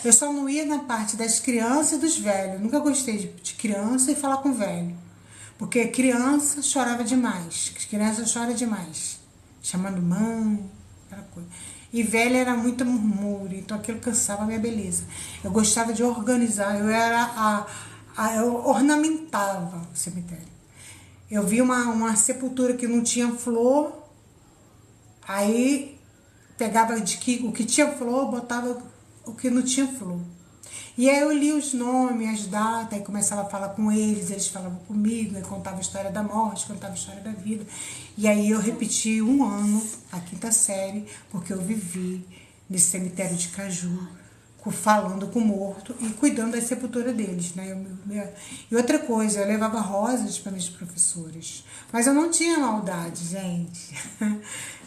Eu só não ia na parte das crianças e dos velhos. Eu nunca gostei de criança e falar com velho. Porque criança chorava demais. Criança chora demais. Chamando mãe, aquela coisa. E velha era muito murmúrio, então aquilo cansava a minha beleza. Eu gostava de organizar, eu ornamentava o cemitério. Eu vi uma sepultura que não tinha flor, aí pegava o que tinha flor, botava o que não tinha flor. E aí eu li os nomes, as datas, aí começava a falar com eles falavam comigo, eu contava a história da morte, contava a história da vida. E aí eu repeti 1 ano, a 5ª série, porque eu vivi nesse cemitério de Caju, falando com o morto e cuidando da sepultura deles, né? E outra coisa, eu levava rosas para meus professores, mas eu não tinha maldade, gente.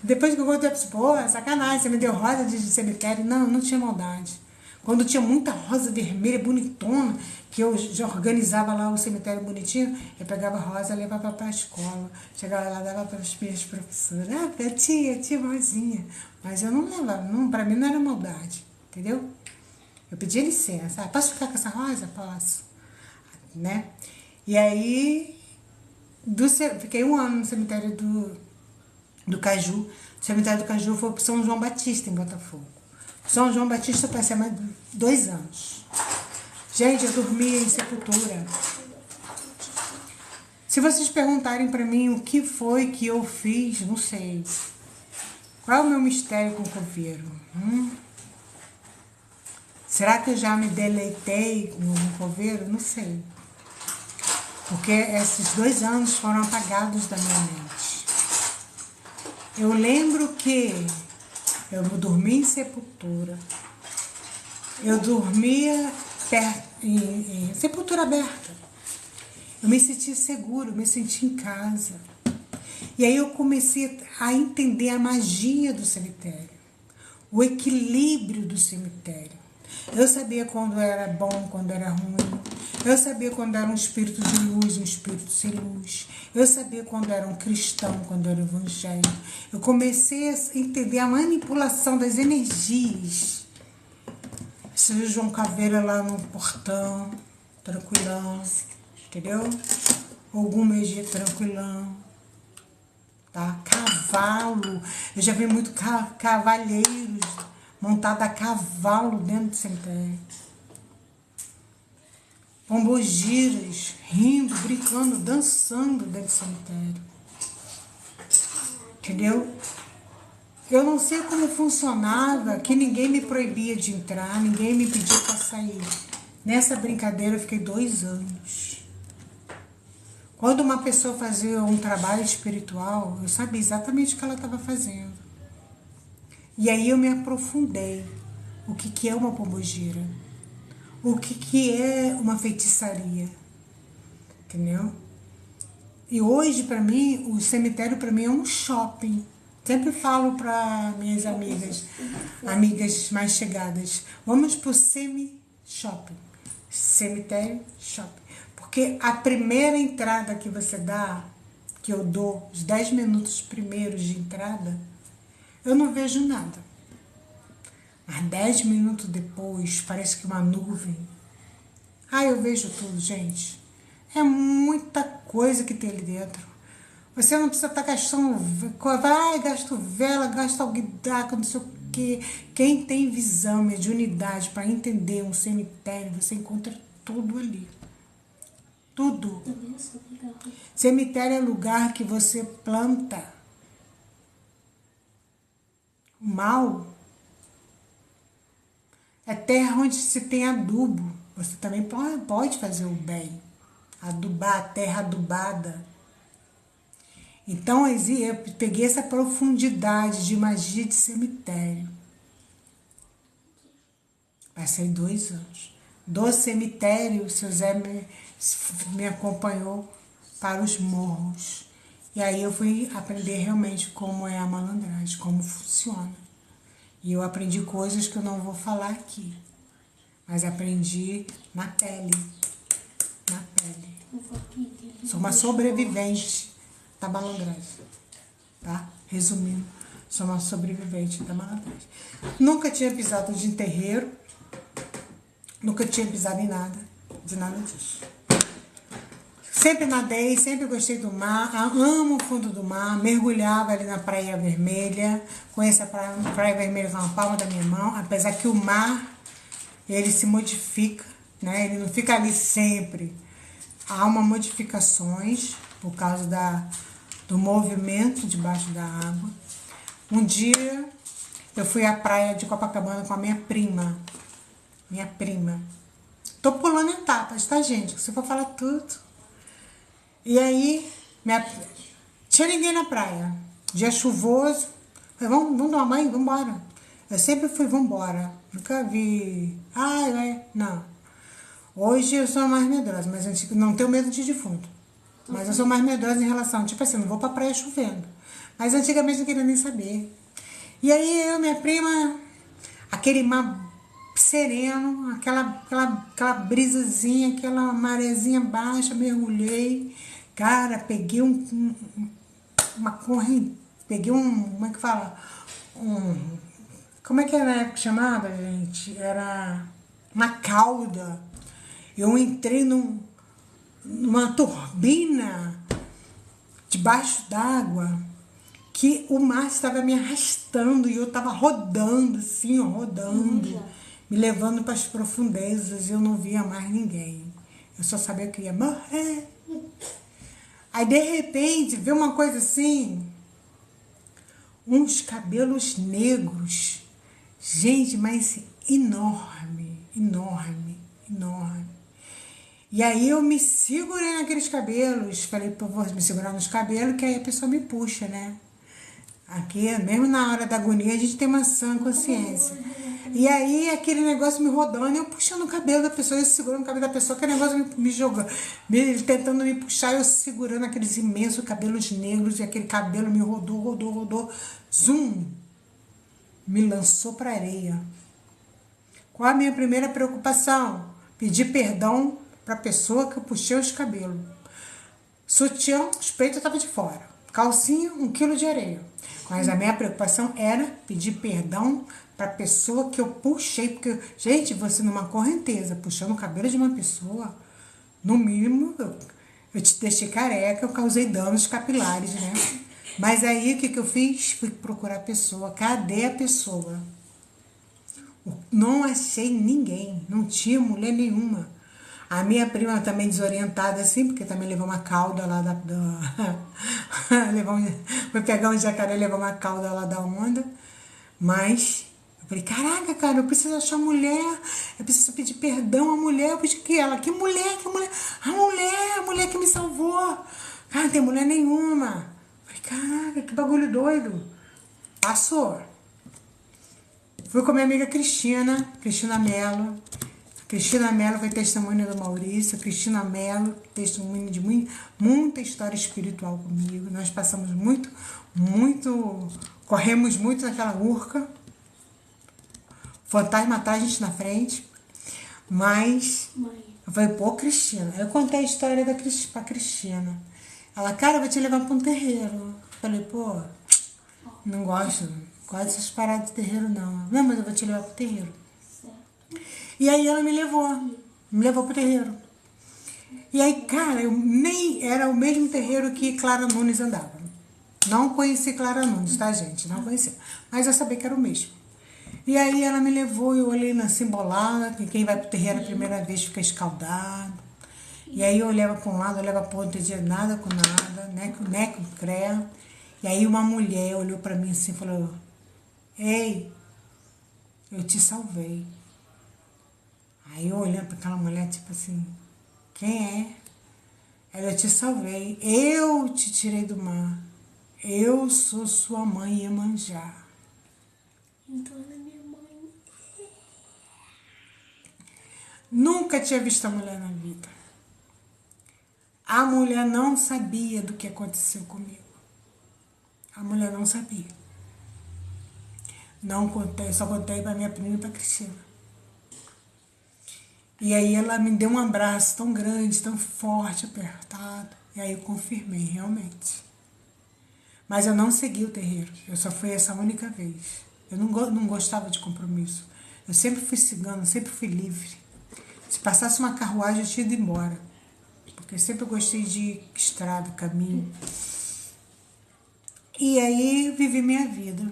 Depois que eu contei, pô, sacanagem, você me deu rosa de cemitério. Não, eu não tinha maldade. Quando tinha muita rosa vermelha, bonitona, que eu já organizava lá o cemitério bonitinho, eu pegava a rosa e levava para a escola. Chegava lá, dava para as minhas professoras. Ah, tia rosinha. Mas eu não levava, para mim não era maldade, entendeu? Eu pedia licença. Ah, posso ficar com essa rosa? Posso. Né? E aí, fiquei 1 ano no cemitério do Caju. O cemitério do Caju foi para São João Batista, em Botafogo. São João Batista passei mais 2 anos. Gente, eu dormia em Sepultura. Se vocês perguntarem pra mim o que foi que eu fiz, não sei. Qual é o meu mistério com o coveiro? Será que eu já me deleitei com o coveiro? Não sei. Porque esses 2 anos foram apagados da minha mente. Eu lembro que eu dormia em Sepultura. Eu dormia em Sepultura aberta. Eu me sentia seguro, eu me sentia em casa. E aí eu comecei a entender a magia do cemitério, o equilíbrio do cemitério. Eu sabia quando era bom, quando era ruim. Eu sabia quando era um espírito de luz, um espírito sem luz. Eu sabia quando era um cristão, quando era evangélico. Eu comecei a entender a manipulação das energias. Esse João Caveira lá no portão, tranquilão, entendeu? Algum Egito tranquilão. Tá? Cavalo. Eu já vi muito cavalheiros montados a cavalo dentro do cemitério. Pombogiras rindo, brincando, dançando dentro do cemitério. Entendeu? Eu não sei como funcionava, que ninguém me proibia de entrar, ninguém me pediu para sair. Nessa brincadeira eu fiquei 2 anos. Quando uma pessoa fazia um trabalho espiritual, eu sabia exatamente o que ela estava fazendo. E aí eu me aprofundei. O que é uma pombogira? O que é uma feitiçaria? Entendeu? E hoje, para mim, o cemitério para mim é um shopping. Sempre falo para minhas amigas mais chegadas, vamos pro semi-shopping. Cemitério, shopping. Porque a primeira entrada que você dá, que eu dou, os 10 minutos primeiros de entrada, eu não vejo nada. Mas 10 minutos depois, parece que uma nuvem. Eu vejo tudo, gente. É muita coisa que tem ali dentro. Você não precisa estar gastando, gasto vela, gasto alguidaca, não sei o quê. Quem tem visão, mediunidade para entender um cemitério, você encontra tudo ali. Tudo. Cemitério é lugar que você planta. O mal é terra onde se tem adubo. Você também pode fazer o bem. Adubar a terra adubada. Então, eu peguei essa profundidade de magia de cemitério. Passei 2 anos. Do cemitério, o seu Zé me acompanhou para os morros. E aí eu fui aprender realmente como é a malandragem, como funciona. E eu aprendi coisas que eu não vou falar aqui. Mas aprendi na pele. Na pele. Sou uma sobrevivente da malandragem, tá? Resumindo, sou uma sobrevivente da malandragem. Nunca tinha pisado de terreiro, nunca tinha pisado em nada, de nada disso. Sempre nadei, sempre gostei do mar, amo o fundo do mar, mergulhava ali na Praia Vermelha, conheço a Praia Vermelha com a palma da minha mão, apesar que o mar, ele se modifica, né? Ele não fica ali sempre. Há uma modificações por causa do movimento debaixo da água. Um dia eu fui à praia de Copacabana com a minha prima. Minha prima. Tô pulando etapas, tá, gente? Se eu for falar tudo. E aí, tinha ninguém na praia. Dia chuvoso. Falei, vamos tomar banho? Vamos embora. Eu sempre fui, vamos embora. Nunca vi. Não. Hoje eu sou mais medrosa, mas não tenho medo de defunto. Mas eu sou mais medrosa em relação, tipo assim, não vou pra praia chovendo. Mas antigamente não queria nem saber. E aí eu e minha prima, aquele mar sereno, aquela brisazinha, aquela marezinha baixa, mergulhei. Cara, peguei uma corrente, como é que fala? Como é que era na época que chamava, gente? Era uma cauda. Eu entrei numa turbina debaixo d'água que o mar estava me arrastando e eu estava rodando, assim, ó, rodando, me levando para as profundezas. Eu não via mais ninguém. Eu só sabia que ia morrer. Aí, de repente, veio uma coisa assim, uns cabelos negros. Gente, mas enorme, enorme, enorme. E aí eu me segurei naqueles cabelos. Falei, pô, vou me segurar nos cabelos, que aí a pessoa me puxa, né? Aqui, mesmo na hora da agonia, a gente tem uma sã consciência. E aí, aquele negócio me rodando, eu puxando o cabelo da pessoa, eu segurando o cabelo da pessoa, aquele negócio me jogando, tentando me puxar, eu segurando aqueles imensos cabelos negros, e aquele cabelo me rodou, rodou, rodou. Zum! Me lançou pra areia. Qual a minha primeira preocupação? Pedir perdão pra pessoa que eu puxei os cabelos. Sutiã, os peitos estavam de fora. Calcinha, 1 quilo de areia. Mas a minha preocupação era pedir perdão para a pessoa que eu puxei. Porque, gente, você numa correnteza, puxando o cabelo de uma pessoa, no mínimo, eu te deixei careca, eu causei danos capilares, né? Mas aí, o que eu fiz? Fui procurar a pessoa. Cadê a pessoa? Não achei ninguém. Não tinha mulher nenhuma. A minha prima também desorientada assim, porque também levou uma cauda lá foi pegar um jacaré e levar uma cauda lá da onda. Mas eu falei, caraca, cara, eu preciso achar mulher, eu preciso pedir perdão à mulher. Eu pedi que ela, que mulher? A mulher que me salvou. Cara, não tem mulher nenhuma. Eu falei, caraca, que bagulho doido. Passou. Fui com a minha amiga Cristina Mello. Cristina Mello foi testemunha do Maurício. Cristina Mello, testemunha de muita história espiritual comigo. Nós passamos corremos muito naquela urca. Fantasma atrás, a gente na frente. Mas eu falei, pô, Cristina. Eu contei a história pra Cristina. Ela, cara, eu vou te levar pra um terreiro. Eu falei, pô, não gosto dessas paradas de terreiro, não. Não, mas eu vou te levar pro terreiro. E aí ela me levou pro terreiro. E aí, cara, eu nem era o mesmo terreiro que Clara Nunes andava. Não conheci Clara Nunes, tá, gente? Não conheci. Mas eu sabia que era o mesmo. E aí ela me levou, eu olhei na simbolada, que quem vai pro terreiro a primeira vez fica escaldado. E aí eu olhava para um lado, olhava para o outro, não entendia nada com nada, né com cré. E aí uma mulher olhou para mim assim e falou, ei, eu te salvei. Aí eu olhando para aquela mulher, tipo assim, quem é? Ela, eu te salvei, eu te tirei do mar, eu sou sua mãe Iemanjá. Então ela é minha mãe. Nunca tinha visto a mulher na vida. A mulher não sabia do que aconteceu comigo. A mulher não sabia. Não contei, só contei para minha prima e para Cristina. E aí ela me deu um abraço tão grande, tão forte, apertado. E aí eu confirmei, realmente. Mas eu não segui o terreiro. Eu só fui essa única vez. Eu não gostava de compromisso. Eu sempre fui cigana, sempre fui livre. Se passasse uma carruagem, eu tinha ido embora. Porque eu sempre gostei de estrada, caminho. E aí vivi minha vida.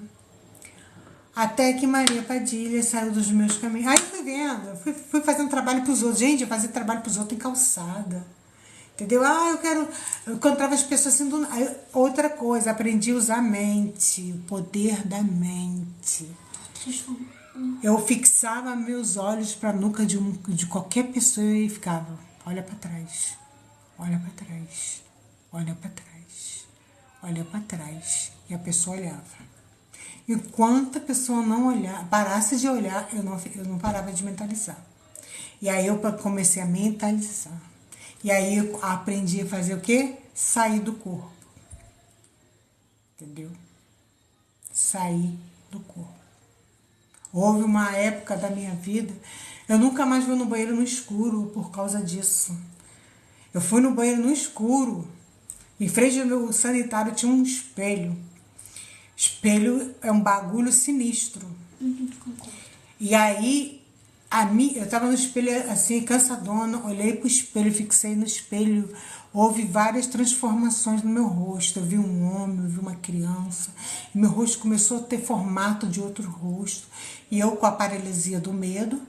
Até que Maria Padilha saiu dos meus caminhos. Aí fui vendo, fui fazendo trabalho pros outros. Gente, eu fazia trabalho pros outros em calçada. Entendeu? Eu encontrava as pessoas assim. Outra coisa, aprendi a usar a mente, o poder da mente. Eu fixava meus olhos para a nuca de qualquer pessoa e ficava, olha para trás, olha para trás, olha para trás, olha para trás. E a pessoa olhava. Enquanto a pessoa não olhar, parasse de olhar, eu não parava de mentalizar. E aí eu comecei a mentalizar. E aí eu aprendi a fazer o quê? Sair do corpo. Entendeu? Sair do corpo. Houve uma época da minha vida, eu nunca mais vou no banheiro no escuro por causa disso. Eu fui no banheiro no escuro, em frente ao meu sanitário tinha um espelho. Espelho é um bagulho sinistro. E aí, eu tava no espelho assim, cansadona, olhei pro espelho, fixei no espelho, houve várias transformações no meu rosto. Eu vi um homem, eu vi uma criança, e meu rosto começou a ter formato de outro rosto. E eu, com a paralisia do medo,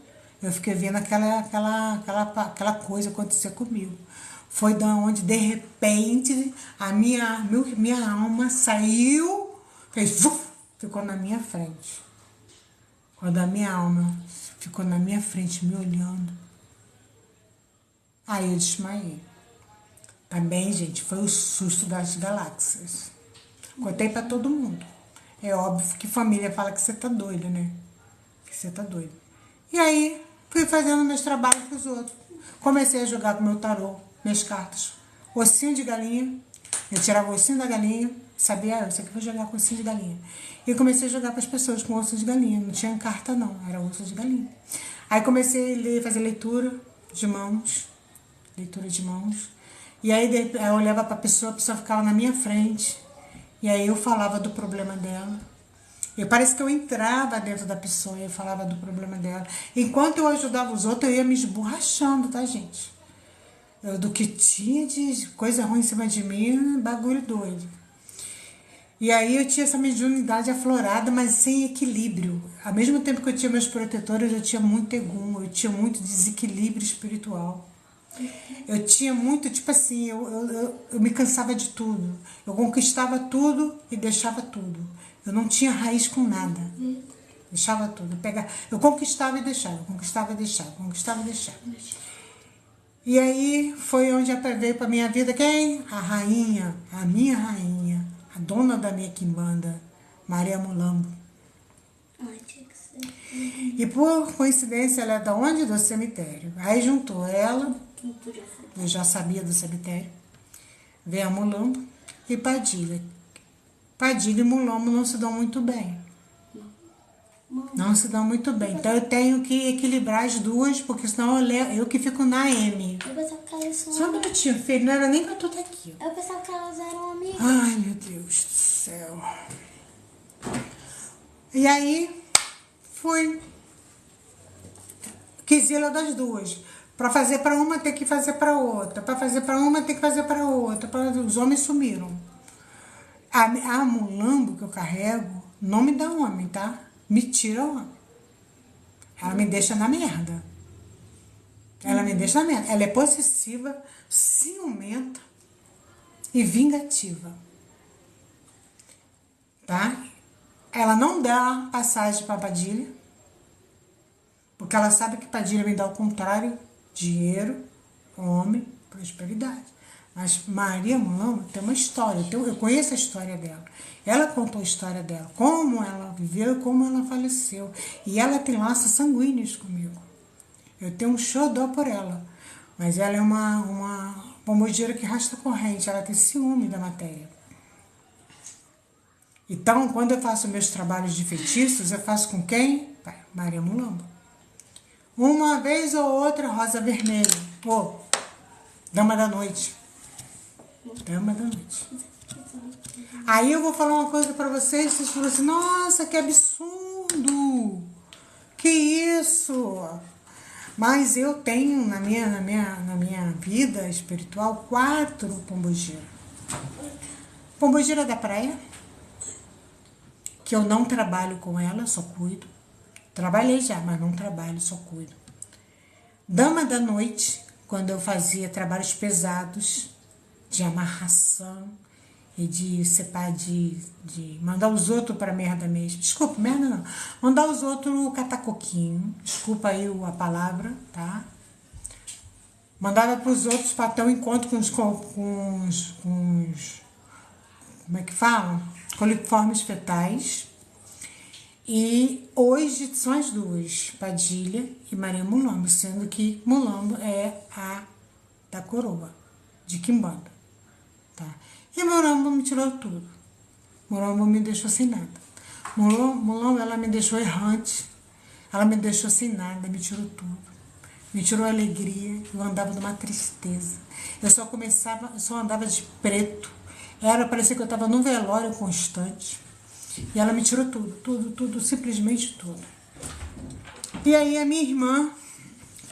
eu fiquei vendo aquela coisa acontecer comigo. Foi da onde, de repente, a minha alma saiu, fez, ficou na minha frente. Quando a minha alma ficou na minha frente, me olhando, aí eu desmaiei. Também, gente, foi o susto das galáxias. Contei pra todo mundo. É óbvio que família fala que você tá doida, né? Que você tá doida. E aí, fui fazendo meus trabalhos pros outros. Comecei a jogar com meu tarô, minhas cartas. Ossinho de galinha. Eu tirava o ossinho da galinha. Sabia? Eu sei que vou jogar com ossinho de galinha. E comecei a jogar para as pessoas com osso de galinha. Não tinha carta, não. Era osso de galinha. Aí comecei a fazer leitura de mãos. Leitura de mãos. E aí eu olhava para a pessoa ficava na minha frente. E aí eu falava do problema dela. E parece que eu entrava dentro da pessoa e eu falava do problema dela. Enquanto eu ajudava os outros, eu ia me esborrachando, tá, gente? Do que tinha de coisa ruim em cima de mim, bagulho doido. E aí eu tinha essa mediunidade aflorada, mas sem equilíbrio. Ao mesmo tempo que eu tinha meus protetores, eu tinha muito egum, eu tinha muito desequilíbrio espiritual. Eu tinha muito, tipo assim, eu me cansava de tudo. Eu conquistava tudo e deixava tudo. Eu não tinha raiz com nada. Deixava tudo. Eu conquistava e deixava, conquistava e deixava, conquistava e deixava. E aí foi onde veio pra minha vida quem? A rainha, a minha rainha, a dona da minha quimbanda, Maria Mulambo. Ai, tinha que ser. E por coincidência ela é da onde? Do cemitério. Aí juntou ela, eu já sabia do cemitério, veio a Mulambo e Padilha. Padilha e Mulambo não se dão muito bem. Não se dão muito bem. Então eu tenho que equilibrar as duas, porque senão eu que fico na M. Eu pensava que elas são Só um minutinho, filho, não era nem pra tu estar aqui. Eu pensava que elas eram amigas. Ai, meu Deus do céu. E aí, fui. Quis ir lá das duas. Pra fazer pra uma, tem que fazer pra outra. Pra fazer pra uma, tem que fazer pra outra. Os homens sumiram. A Mulambo que eu carrego não me dá homem, tá? Me tira homem. Ela me deixa na merda. Ela me deixa na merda. Ela é possessiva, ciumenta e vingativa. Tá? Ela não dá passagem pra Padilha, porque ela sabe que Padilha me dá o contrário: dinheiro, homem, prosperidade. Mas Maria Mulambo tem uma história, eu conheço a história dela. Ela contou a história dela, como ela viveu e como ela faleceu. E ela tem laços sanguíneos comigo. Eu tenho um xodó por ela. Mas ela é uma pombogira que rasta corrente, ela tem ciúme da matéria. Então, quando eu faço meus trabalhos de feitiços, eu faço com quem? Maria Mulambo. Uma vez ou outra, Rosa Vermelha. Dama da Noite. Dama da Noite. Aí eu vou falar uma coisa pra vocês falam assim: nossa, que absurdo! Que isso? Mas eu tenho na minha vida espiritual 4 pombogiras. Pombogira da praia, que eu não trabalho com ela, só cuido. Trabalhei já, mas não trabalho, só cuido. Dama da Noite, quando eu fazia trabalhos pesados de amarração e de separar, de mandar os outros para merda mesmo. Desculpa, merda não. Mandar os outros catar coquinho. Desculpa aí a palavra, tá? Mandava para os outros para ter um encontro com os como é que falam? Coliformes fetais. E hoje são as duas, Padilha e Maria Mulambo, sendo que Mulambo é a da coroa, de Quimbanda, tá? E Mulambo me tirou tudo. Mulambo me deixou sem nada. Mulambo, ela me deixou errante, ela me deixou sem nada, me tirou tudo. Me tirou a alegria, eu andava numa tristeza. Eu só andava de preto. Parecia que eu estava num velório constante. E ela me tirou tudo, simplesmente tudo. E aí a minha irmã,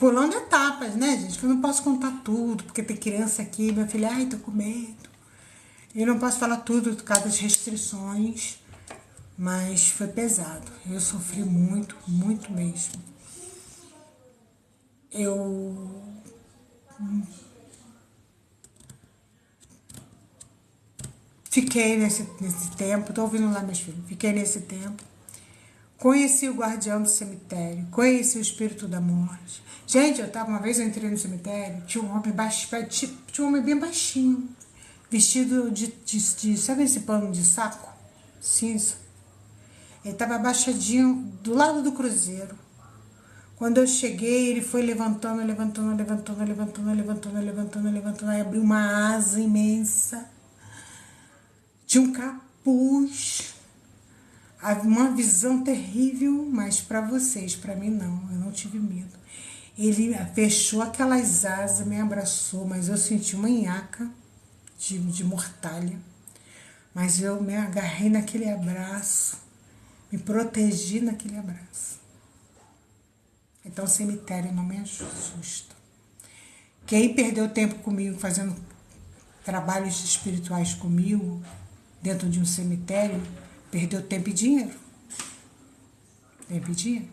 pulando etapas, né, gente? Que eu não posso contar tudo, porque tem criança aqui, minha filha, ai, tô com medo. Eu não posso falar tudo por causa das restrições, mas foi pesado. Eu sofri muito, muito mesmo. Eu fiquei nesse tempo, tô ouvindo lá meus filhos, fiquei nesse tempo. Conheci o guardião do cemitério, conheci o espírito da morte. Gente, uma vez eu entrei no cemitério, tinha um homem tinha um homem bem baixinho, vestido de sabe esse pano de saco? Cinza. Ele estava abaixadinho do lado do cruzeiro. Quando eu cheguei, ele foi levantando, aí abriu uma asa imensa, tinha um capuz, uma visão terrível, mas para vocês, para mim não, eu não tive medo. Ele fechou aquelas asas, me abraçou, mas eu senti uma nhaca de mortalha, mas eu me agarrei naquele abraço, me protegi naquele abraço. Então, o cemitério não me assusta. Quem perdeu tempo comigo, fazendo trabalhos espirituais comigo, dentro de um cemitério, perdeu tempo e dinheiro. Tempo e dinheiro.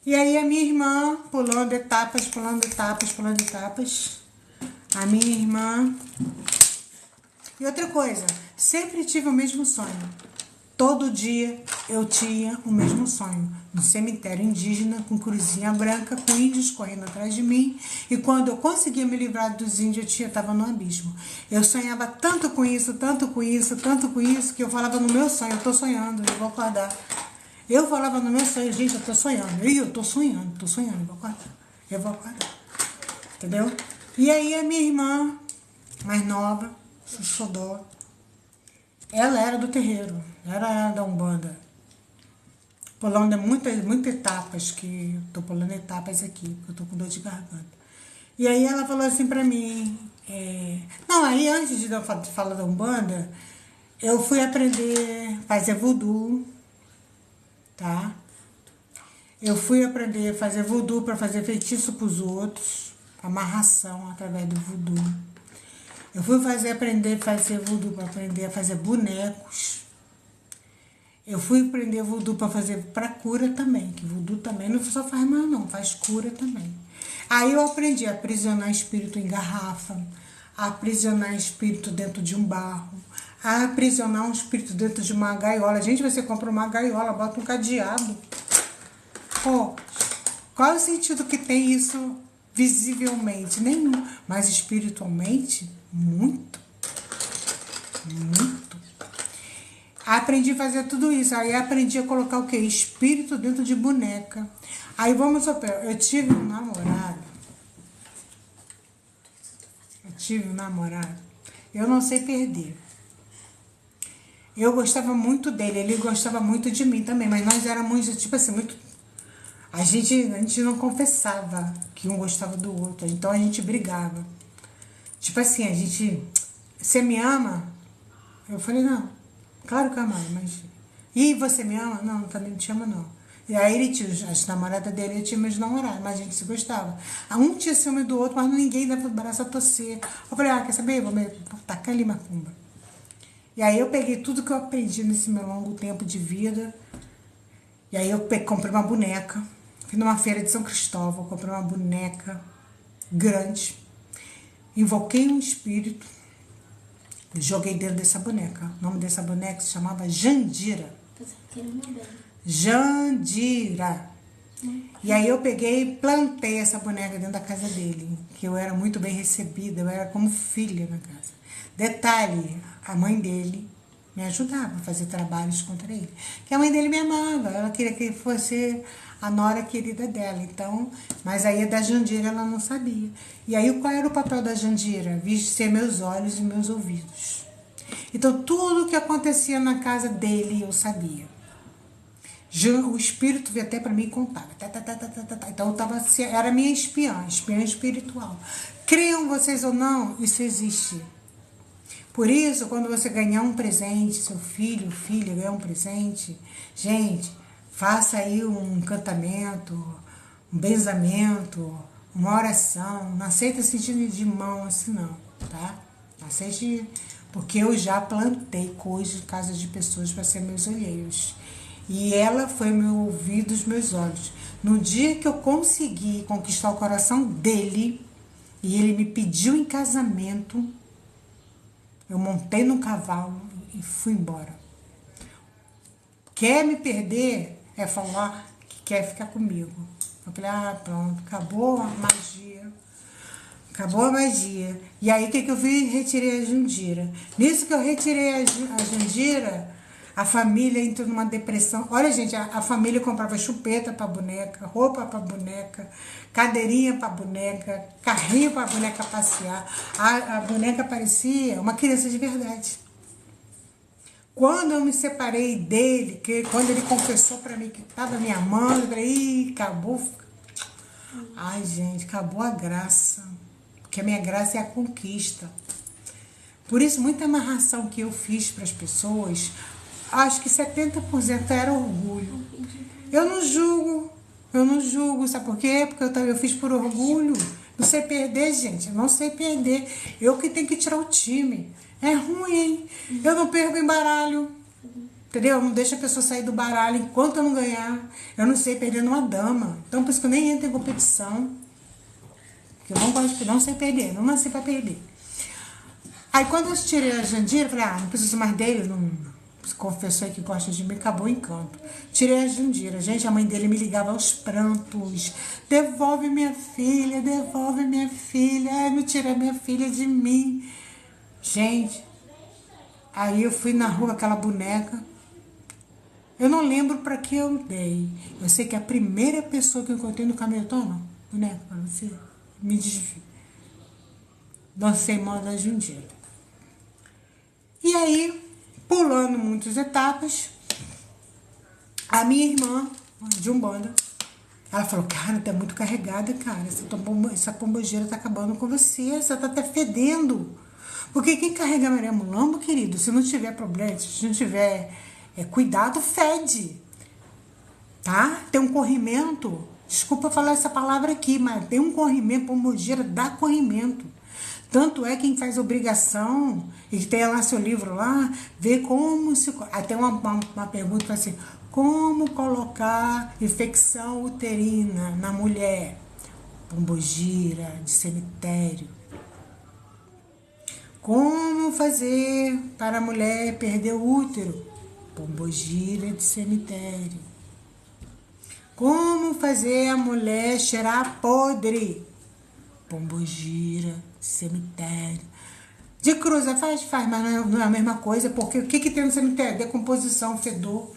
E aí, a minha irmã, pulando etapas. A minha irmã... E outra coisa, sempre tive o mesmo sonho. Todo dia eu tinha o mesmo sonho. No cemitério indígena, com cruzinha branca, com índios correndo atrás de mim. E quando eu conseguia me livrar dos índios, eu estava no abismo. Eu sonhava tanto com isso, que eu falava no meu sonho, eu tô sonhando, eu vou acordar. Eu falava no meu sonho, gente, eu tô sonhando. Eu tô sonhando, eu vou acordar. Entendeu? E aí a minha irmã, mais nova, Xodó, ela era do terreiro, era da Umbanda. Pulando muitas etapas, que eu tô pulando etapas aqui, porque eu tô com dor de garganta. E aí ela falou assim pra mim, não, aí antes de eu falar da Umbanda, eu fui aprender a fazer voodoo, tá? Eu fui aprender a fazer voodoo para fazer feitiço pros outros, amarração através do voodoo. Eu fui aprender a fazer voodoo para aprender a fazer bonecos. Eu fui aprender voodoo para fazer para cura também, que voodoo também não só faz mal não, faz cura também. Aí eu aprendi a aprisionar espírito em garrafa, a aprisionar espírito dentro de um barro, a aprisionar um espírito dentro de uma gaiola. Gente, você compra uma gaiola, bota um cadeado. Pô, qual é o sentido que tem isso visivelmente? Nenhum, mas espiritualmente, muito. Muito. Aprendi a fazer tudo isso. Aí aprendi a colocar o quê? Espírito dentro de boneca. Aí vamos supor, eu tive um namorado. Eu não sei perder. Eu gostava muito dele, ele gostava muito de mim também, mas nós éramos, tipo assim, muito... A gente não confessava que um gostava do outro, então a gente brigava. Tipo assim, a gente... Você me ama? Eu falei, não. Claro que eu amava, mas... E você me ama? Não, também não te amo, não. E aí ele tinha as namoradas dele, eu tinha meus namorados, mas a gente se gostava. Um tinha ciúme do outro, mas ninguém dava o braço a torcer. Eu falei, quer saber? Vou tacar ali macumba. E aí eu peguei tudo que eu aprendi nesse meu longo tempo de vida. E aí eu comprei uma boneca. Fui numa feira de São Cristóvão, comprei uma boneca grande. Invoquei um espírito. Joguei dentro dessa boneca. O nome dessa boneca se chamava Jandira. Jandira. E aí eu peguei e plantei essa boneca dentro da casa dele. Que eu era muito bem recebida, eu era como filha na casa. Detalhe, a mãe dele me ajudava a fazer trabalhos contra ele. Que a mãe dele me amava, ela queria que fosse a nora querida dela. Então, mas aí da Jandira ela não sabia. E aí qual era o papel da Jandira? Ser meus olhos e meus ouvidos. Então tudo que acontecia na casa dele eu sabia. O espírito veio até para mim e contava. Então era minha espiã espiritual. Creiam vocês ou não, isso existe. Por isso, quando você ganhar um presente, seu filho, filha ganhar um presente, gente, faça aí um encantamento, um benzamento, uma oração. Não aceita sentido de mão assim não, tá? Não aceite, porque eu já plantei coisas em casa de pessoas para ser meus olheiros. E ela foi meu ouvido, os meus olhos. No dia que eu consegui conquistar o coração dele, e ele me pediu em casamento, eu montei no cavalo e fui embora. Quer me perder é falar que quer ficar comigo. Eu falei, pronto, acabou a magia. Acabou a magia. E aí o que eu fiz? Retirei a Jandira. Nisso que eu retirei a Jandira, a família entrou numa depressão. Olha, gente, a família comprava chupeta pra boneca, roupa pra boneca, cadeirinha pra boneca, carrinho pra boneca passear. A boneca parecia uma criança de verdade. Quando eu me separei dele, quando ele confessou pra mim que tava me amando, eu falei, acabou. Ai, gente, acabou a graça. Porque a minha graça é a conquista. Por isso, muita amarração que eu fiz para as pessoas, acho que 70% era orgulho. Eu não julgo, sabe por quê? Porque eu fiz por orgulho. Não sei perder, gente, eu não sei perder. Eu que tenho que tirar o time. É ruim. Eu não perco em baralho. Entendeu? Eu não deixo a pessoa sair do baralho enquanto eu não ganhar. Eu não sei perder numa dama. Então, por isso que eu nem entro em competição. Porque eu não gosto, não sei perder. Não nasci pra perder. Aí, quando eu tirei a Jandira, eu falei, não preciso mais dele. Não confessou aí que gosta de mim, acabou o encanto. Tirei a Jandira. Gente, a mãe dele me ligava aos prantos. Devolve minha filha, devolve minha filha. Ai, não tira minha filha de mim. Gente, aí eu fui na rua, aquela boneca. Eu não lembro pra que eu dei. Eu sei que a primeira pessoa que eu encontrei no caminho, toma, boneca, pra você, me desvia. Dancei mão da Jandira. E aí, pulando muitas etapas, a minha irmã de Umbanda, ela falou, cara, tá muito carregada, cara. Essa pombogira tá acabando com você, você tá até fedendo. Porque quem carrega Maria Mulambo, querido, se não tiver problema, se não tiver cuidado, fede. Tá? Tem um corrimento. Desculpa falar essa palavra aqui, mas tem um corrimento, pombogira dá corrimento. Tanto é quem faz obrigação, e tem lá seu livro lá, vê como se... Até uma pergunta assim, como colocar infecção uterina na mulher? Pombogira, de cemitério. Como fazer para a mulher perder o útero? Pombogira de cemitério. Como fazer a mulher cheirar podre? Pombogira de cemitério. De cruza faz, mas não é a mesma coisa, porque o que tem no cemitério? Decomposição, fedor.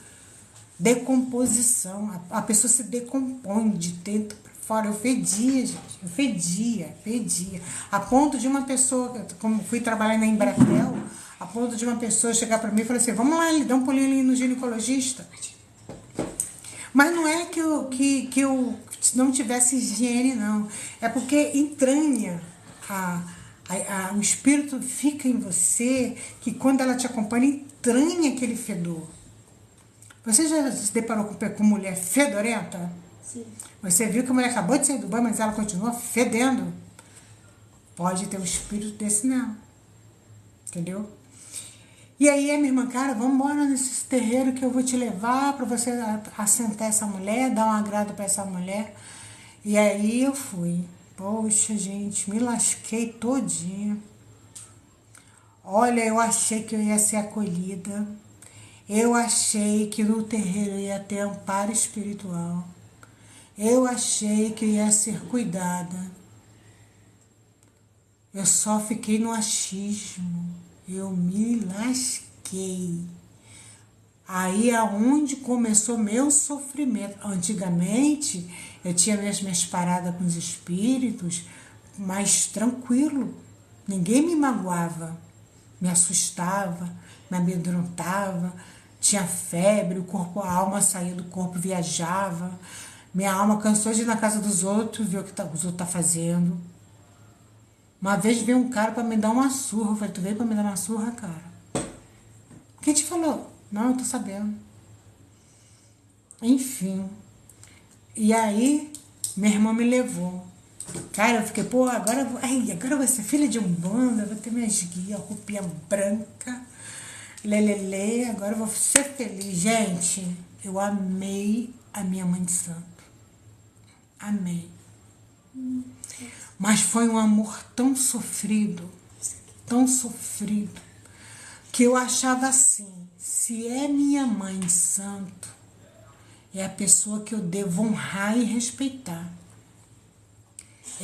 Decomposição. A pessoa se decompõe de dentro para fora. Eu fedia, gente. Eu fedia. A ponto de uma pessoa, como fui trabalhar na Embratel, a ponto de uma pessoa chegar para mim e falar assim, vamos lá, ele dá um pulinho ali no ginecologista. Mas não é que eu não tivesse higiene, não. É porque entranha, o espírito fica em você, que quando ela te acompanha, entranha aquele fedor. Você já se deparou com mulher fedorenta? Sim. Você viu que a mulher acabou de sair do banho, mas ela continua fedendo? Pode ter um espírito desse nela. Entendeu? E aí a minha irmã, cara, vamos embora nesse terreiro que eu vou te levar para você assentar essa mulher, dar um agrado para essa mulher. E aí eu fui. Poxa, gente, me lasquei todinha. Olha, eu achei que eu ia ser acolhida. Eu achei que no terreiro ia ter amparo espiritual. Eu achei que ia ser cuidada. Eu só fiquei no achismo. Eu me lasquei. Aí é onde começou meu sofrimento. Antigamente, eu tinha minhas paradas com os espíritos, mais tranquilo. Ninguém me magoava, me assustava, me amedrontava. Tinha febre, a alma saía do corpo, viajava. Minha alma cansou de ir na casa dos outros, ver o que os outros estão fazendo. Uma vez veio um cara pra me dar uma surra. Eu falei, tu veio pra me dar uma surra, cara? Quem te falou? Não, eu tô sabendo. Enfim. E aí, Minha irmã me levou. Cara, eu fiquei, pô, agora, agora eu vou ser filha de Umbanda, vou ter minhas guias, roupinha branca, lelele, agora eu vou ser feliz. Gente, eu amei a minha mãe de santo. Amei. Mas foi um amor tão sofrido, que eu achava assim, se é minha mãe de santo, é a pessoa que eu devo honrar e respeitar.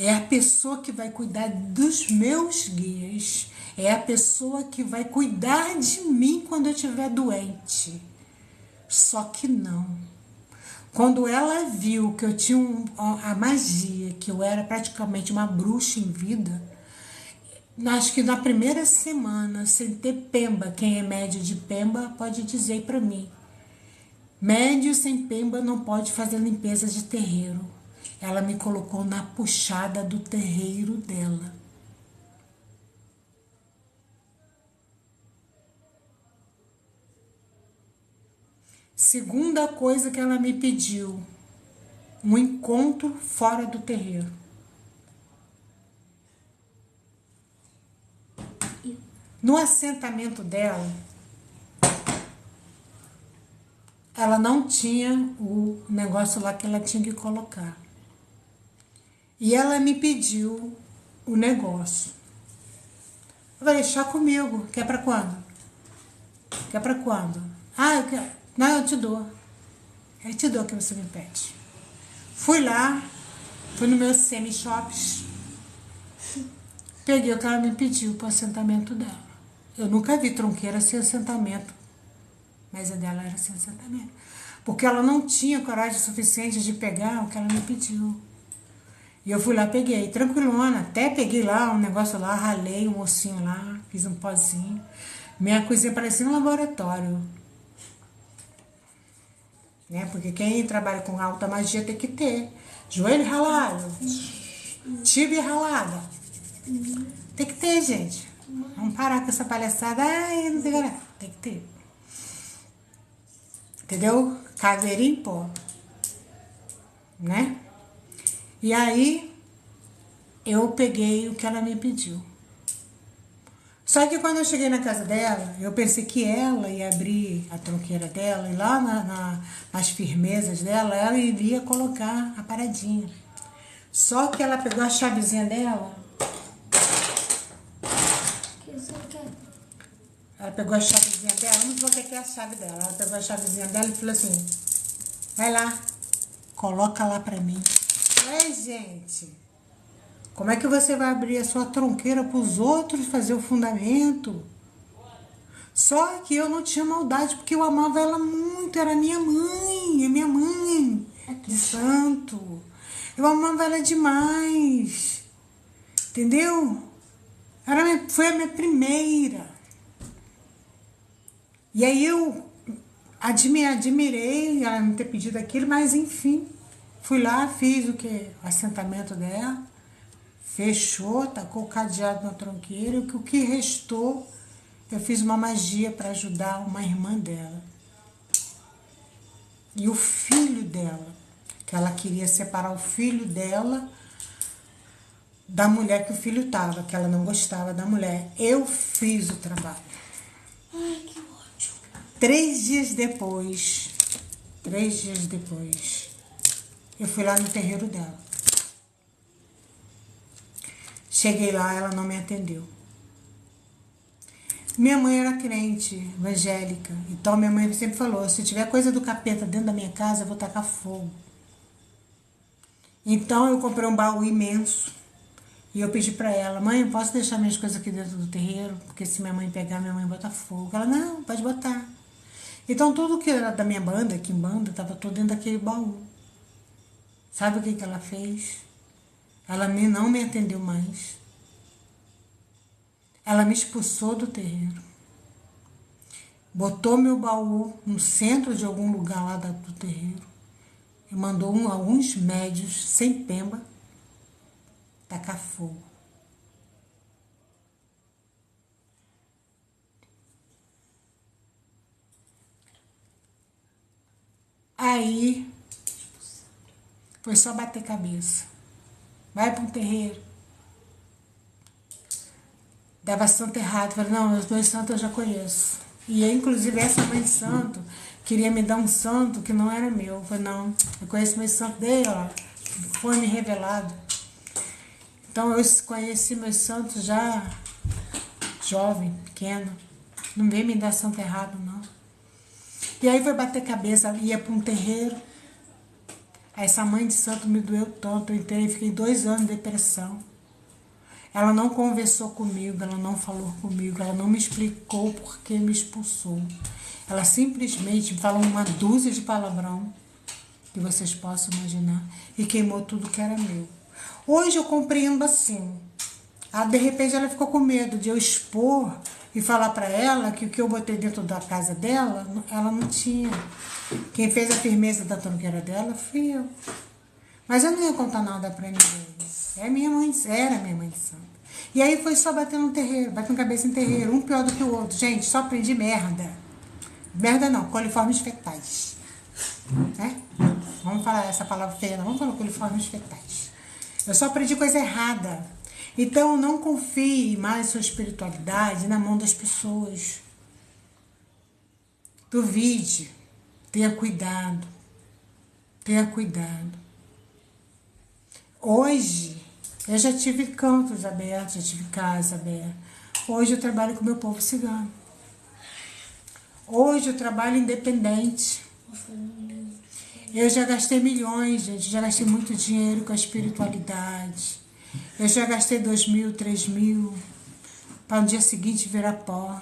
É a pessoa que vai cuidar dos meus guias. É a pessoa que vai cuidar de mim quando eu estiver doente. Só que não. Quando ela viu que eu tinha a magia, que eu era praticamente uma bruxa em vida, acho que na primeira semana, sem ter pemba, quem é médio de pemba pode dizer para mim. Médio sem pemba não pode fazer limpeza de terreiro. Ela me colocou na puxada do terreiro dela. Segunda coisa que ela me pediu, um encontro fora do terreiro. No assentamento dela, ela não tinha o negócio lá que ela tinha que colocar. E ela me pediu o negócio. Eu falei, chá comigo. Quer pra quando? Quer pra quando? Ah, eu quero. Não, eu te dou. Eu te dou o que você me pede. Fui lá, fui no meu semi-shops, peguei o que ela me pediu pro assentamento dela. Eu nunca vi tronqueira sem assentamento, mas a dela era sem assentamento. Porque ela não tinha coragem suficiente de pegar o que ela me pediu. E eu fui lá, peguei, tranquilona, até peguei lá um negócio lá, ralei um ossinho lá, fiz um pozinho. Minha coisinha parecia um laboratório. Né? Porque quem trabalha com alta magia tem que ter joelho ralado, tíbia ralada. Tem que ter, gente. Vamos parar com essa palhaçada. Ai, não sei o que. Tem que ter. Entendeu? Caveirinho em pó. Né? E aí, eu peguei o que ela me pediu. Só que quando eu cheguei na casa dela, eu pensei que ela ia abrir a tronqueira dela e lá nas firmezas dela, ela iria colocar a paradinha. Só que ela pegou a chavezinha dela. Ela pegou a chavezinha dela, não sei o que é a chave dela. Ela pegou a chavezinha dela e falou assim, vai lá, coloca lá pra mim. Ué, gente, como é que você vai abrir a sua tronqueira pros outros fazer o fundamento? Só que eu não tinha maldade, porque eu amava ela muito, era minha mãe, é minha mãe de santo. Eu amava ela demais, entendeu? Foi a minha primeira. E aí eu admirei ela não ter pedido aquilo, mas enfim, fui lá, fiz o assentamento dela, fechou, tacou o cadeado na tronqueira, e o que restou, eu fiz uma magia para ajudar uma irmã dela. E o filho dela, que ela queria separar o filho dela da mulher que o filho estava, que ela não gostava da mulher. Eu fiz o trabalho. Ai, que ódio. 3 dias depois, eu fui lá no terreiro dela. Cheguei lá, ela não me atendeu. Minha mãe era crente, evangélica. Então minha mãe sempre falou, se tiver coisa do capeta dentro da minha casa, eu vou tacar fogo. Então eu comprei um baú imenso. E eu pedi pra ela, mãe, eu posso deixar minhas coisas aqui dentro do terreiro? Porque se minha mãe pegar, minha mãe bota fogo. Ela, não, pode botar. Então tudo que era da minha banda, Quimbanda, tava tudo dentro daquele baú. Sabe o que ela fez? Ela não me atendeu mais. Ela me expulsou do terreiro. Botou meu baú no centro de algum lugar lá do terreiro. E mandou alguns médios, sem pemba, tacar fogo. Aí, Foi só bater cabeça. Vai para um terreiro. Dava santo errado. Falei, não, os meus santos eu já conheço. E inclusive essa mãe de santo queria me dar um santo que não era meu. Eu falei, não, eu conheço meus santos dele, ó. Foi me revelado. Então eu conheci meus santos já jovem, pequeno. Não veio me dar santo errado, não. E aí foi bater cabeça, ia para um terreiro. Essa mãe de santo me doeu tanto, eu entrei, fiquei 2 anos de depressão. Ela não conversou comigo, ela não falou comigo, ela não me explicou por que me expulsou. Ela simplesmente falou uma dúzia de palavrão, que vocês possam imaginar, e queimou tudo que era meu. Hoje eu compreendo assim. De repente ela ficou com medo de eu expor e falar para ela que o que eu botei dentro da casa dela, ela não tinha. Quem fez a firmeza da tranqueira dela fui eu. Mas eu não ia contar nada para ninguém. Era minha mãe de santo. E aí foi só bater no terreiro, batendo cabeça em terreiro, um pior do que o outro. Gente, só aprendi merda. Merda não, coliformes fetais. Né? Vamos falar essa palavra feia, não. Vamos falar coliformes fetais. Eu só aprendi coisa errada. Então não confie mais sua espiritualidade na mão das pessoas. Duvide. Tenha cuidado. Tenha cuidado. Hoje, eu já tive cantos abertos, já tive casa aberta. Hoje eu trabalho com o meu povo cigano. Hoje eu trabalho independente. Eu já gastei milhões, gente. Já gastei muito dinheiro com a espiritualidade. Eu já gastei 2.000, 3.000 para no dia seguinte virar pó.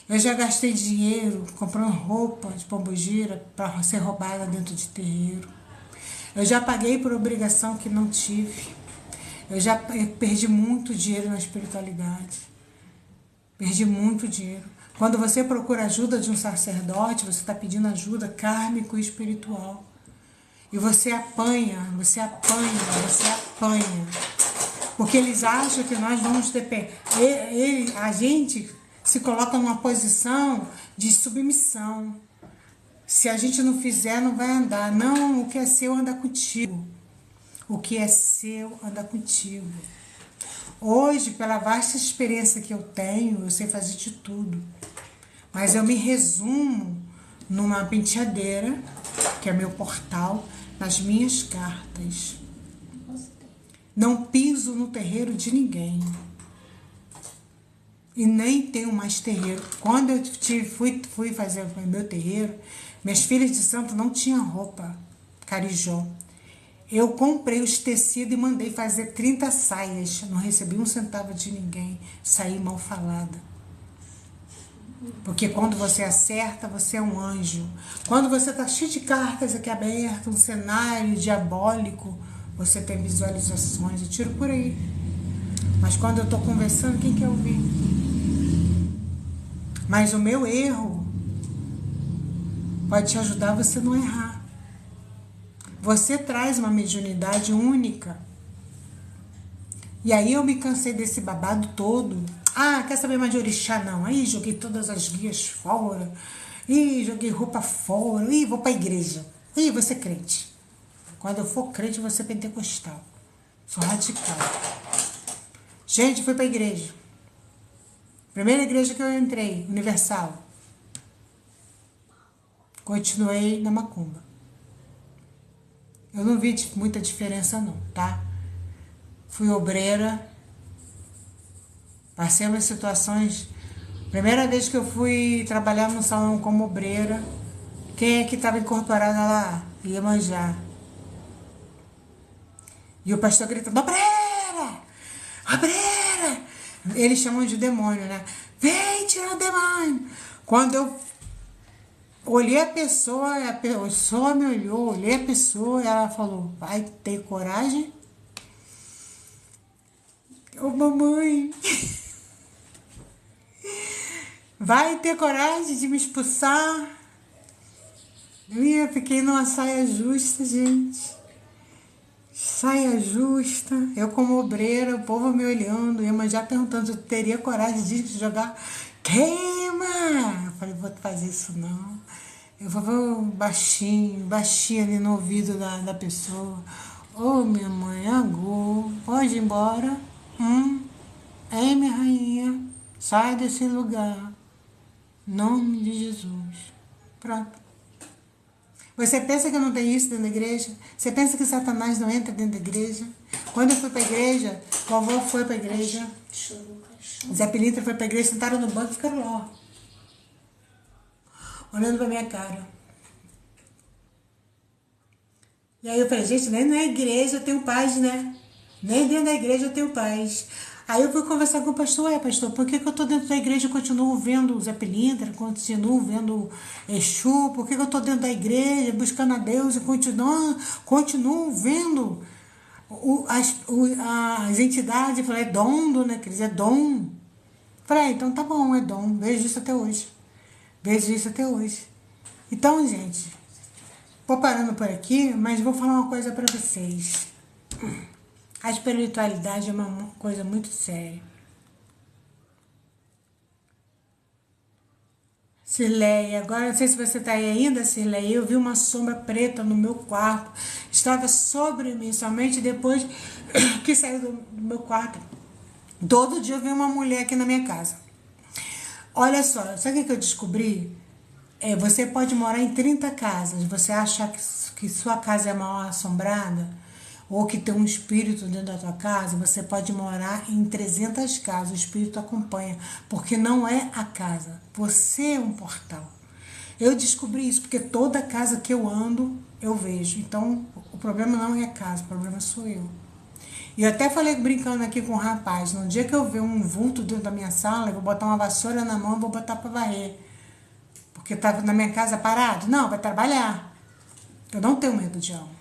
Eu já gastei dinheiro comprando roupa de pombogira para ser roubada dentro de terreiro. Eu já paguei por obrigação que não tive. Eu já perdi muito dinheiro na espiritualidade. Perdi muito dinheiro. Quando você procura ajuda de um sacerdote, você está pedindo ajuda kármico e espiritual. E você apanha, você apanha, você apanha. Porque eles acham que nós vamos depender. A gente se coloca numa posição de submissão. Se a gente não fizer, não vai andar. Não, o que é seu anda contigo. O que é seu anda contigo. Hoje, pela vasta experiência que eu tenho, eu sei fazer de tudo. Mas eu me resumo numa penteadeira, que é meu portal, nas minhas cartas. Não piso no terreiro de ninguém. E nem tenho mais terreiro. Quando eu fui fazer o meu terreiro, minhas filhas de santo não tinham roupa carijó. Eu comprei os tecidos e mandei fazer 30 saias. Não recebi 1 centavo de ninguém. Saí mal falada. Porque quando você acerta, você é um anjo. Quando você está cheio de cartas aqui abertas, um cenário diabólico, você tem visualizações. Eu tiro por aí. Mas quando eu estou conversando, quem quer ouvir? Mas o meu erro pode te ajudar a você não errar. Você traz uma mediunidade única. E aí eu me cansei desse babado todo. Quer saber mais de orixá? Não. Aí joguei todas as guias fora. Joguei roupa fora. Vou pra igreja. Vou ser crente. Quando eu for crente, eu vou ser pentecostal. Sou radical. Gente, fui pra igreja. Primeira igreja que eu entrei, Universal. Continuei na macumba. Eu não vi muita diferença não, tá? Fui obreira. Passei umas situações. Primeira vez que eu fui trabalhar no salão como obreira, quem é que estava incorporada lá? Iemanjá. E o pastor gritando, obreira! Obreira! Eles chamam de demônio, né? Vem tirar o demônio! Quando eu olhei a pessoa me olhou, olhei a pessoa e ela falou, vai ter coragem? Ô mamãe, vai ter coragem de me expulsar? Eu fiquei numa saia justa, gente. Saia justa, eu como obreira, o povo me olhando, eu já perguntando se eu teria coragem de jogar. Queima! Eu falei, vou fazer isso não. Eu vou baixinho, baixinho ali no ouvido da pessoa. Ô, minha mãe, agô, pode ir embora. Ei, minha rainha, sai desse lugar. Em nome de Jesus. Pronto. Você pensa que não tem isso dentro da igreja? Você pensa que Satanás não entra dentro da igreja? Quando eu fui para a igreja, vovó foi para a igreja, Zé Pilintra foi para a igreja, sentaram no banco e ficaram lá, ó, olhando para minha cara. E aí eu falei, gente, nem na igreja eu tenho paz, né? Nem dentro da igreja eu tenho paz. Aí eu fui conversar com o pastor, pastor, por que eu tô dentro da igreja e continuo vendo o Zé Pilintra, continuo vendo Exu, por que eu tô dentro da igreja buscando a Deus e continuo vendo as entidades? Eu falei, é dom, dona Cris, é dom. Falei, então tá bom, é dom, vejo isso até hoje. Vejo isso até hoje. Então, gente, vou parando por aqui, mas vou falar uma coisa pra vocês. A espiritualidade é uma coisa muito séria. Cirleia, agora não sei se você está aí ainda, Cirleia, eu vi uma sombra preta no meu quarto. Estava sobre mim, somente depois que saiu do meu quarto. Todo dia eu vi uma mulher aqui na minha casa. Olha só, sabe o que eu descobri? Você pode morar em 30 casas. Você achar que sua casa é mal assombrada, ou que tem um espírito dentro da tua casa, você pode morar em 300 casas, o espírito acompanha, porque não é a casa, você é um portal. Eu descobri isso, porque toda casa que eu ando, eu vejo. Então, o problema não é a casa, o problema sou eu. E eu até falei brincando aqui com o rapaz, no dia que eu ver um vulto dentro da minha sala, eu vou botar uma vassoura na mão e vou botar para varrer. Porque tá na minha casa parado? Não, vai trabalhar. Eu não tenho medo de alma.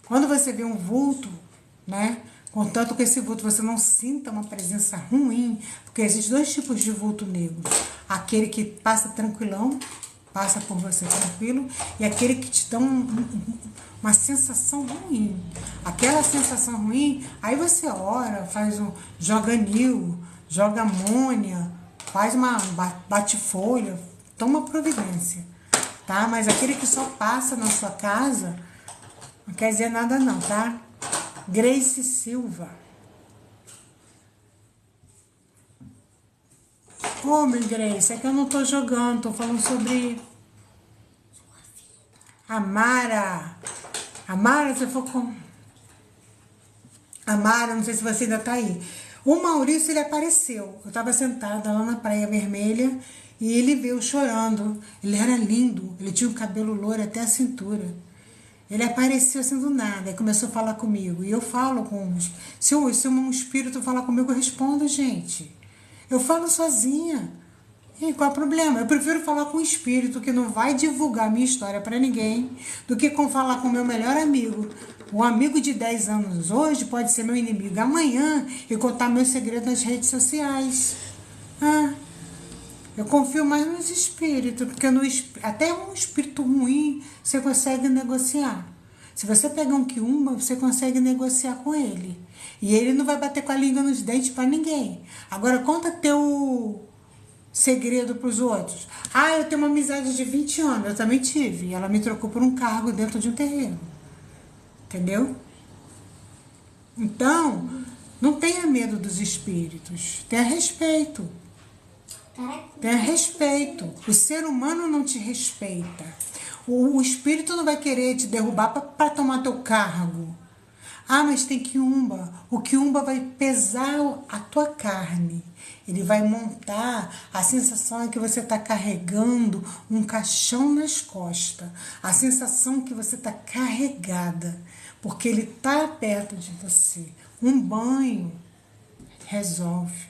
Quando você vê um vulto, né? Contanto que esse vulto você não sinta uma presença ruim, porque existem dois tipos de vulto negro. Aquele que passa tranquilão, passa por você tranquilo, e aquele que te dá uma sensação ruim. Aquela sensação ruim, aí você ora, joga anil, joga amônia, faz uma bate-folha, toma providência, tá? Mas aquele que só passa na sua casa, não quer dizer nada não, tá? Grace Silva. Minha Grace, é que eu não tô jogando, tô falando sobre a Mara. A Mara, você for com... A Mara, não sei se você ainda tá aí. O Maurício, ele apareceu. Eu tava sentada lá na Praia Vermelha e ele veio chorando. Ele era lindo, ele tinha o cabelo loiro até a cintura. Ele apareceu assim do nada, e começou a falar comigo. E eu falo com... Se um espírito falar comigo, eu respondo, gente. Eu falo sozinha. E qual é o problema? Eu prefiro falar com um espírito que não vai divulgar minha história para ninguém, do que falar com o meu melhor amigo. Um amigo de 10 anos hoje pode ser meu inimigo amanhã e contar meus segredos nas redes sociais. Eu confio mais nos espíritos, porque até um espírito ruim você consegue negociar. Se você pegar um quiumba, você consegue negociar com ele. E ele não vai bater com a língua nos dentes para ninguém. Agora, conta teu segredo para os outros. Eu tenho uma amizade de 20 anos, eu também tive. Ela me trocou por um cargo dentro de um terreno. Entendeu? Então, não tenha medo dos espíritos. Tenha respeito. Tenha respeito. O ser humano não te respeita. O espírito não vai querer te derrubar para tomar teu cargo. Mas tem quiumba. O quiumba vai pesar a tua carne. Ele vai montar, a sensação é que você está carregando um caixão nas costas. A sensação que você está carregada, porque ele está perto de você. Um banho resolve.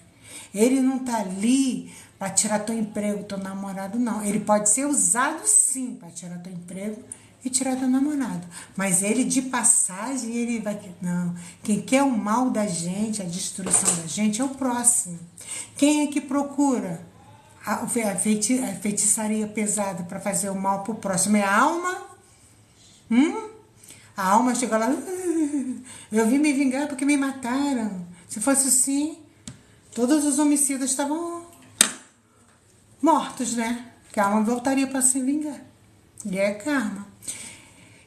Ele não está ali para tirar teu emprego, teu namorado, não. Ele pode ser usado sim para tirar teu emprego e tirar teu namorado. Mas ele, de passagem, ele vai... Não. Quem quer o mal da gente, a destruição da gente, é o próximo. Quem é que procura a feitiçaria pesada para fazer o mal pro próximo? É a alma? A alma chega lá... Eu vim me vingar porque me mataram. Se fosse assim, todos os homicidas estavam mortos, né? Que a alma voltaria para se vingar. E é karma.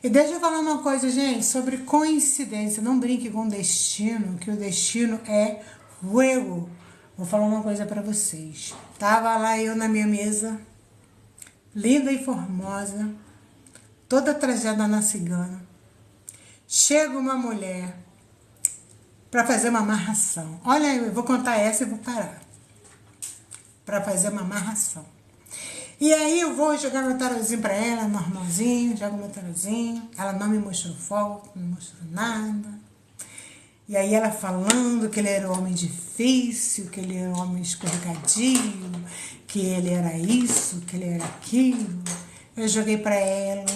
E deixa eu falar uma coisa, gente, sobre coincidência. Não brinque com o destino, que o destino é fuego. Vou falar uma coisa pra vocês. Tava lá eu na minha mesa, linda e formosa, toda trajada na cigana. Chega uma mulher pra fazer uma amarração. Olha, eu vou contar essa e vou parar. Pra fazer uma amarração. E aí eu vou jogar meu tarozinho pra ela, normalzinho, jogo meu tarozinho. Ela não me mostrou foto, não mostrou nada. E aí ela falando que ele era um homem difícil, que ele era um homem escorregadio, que ele era isso, que ele era aquilo. Eu joguei pra ela.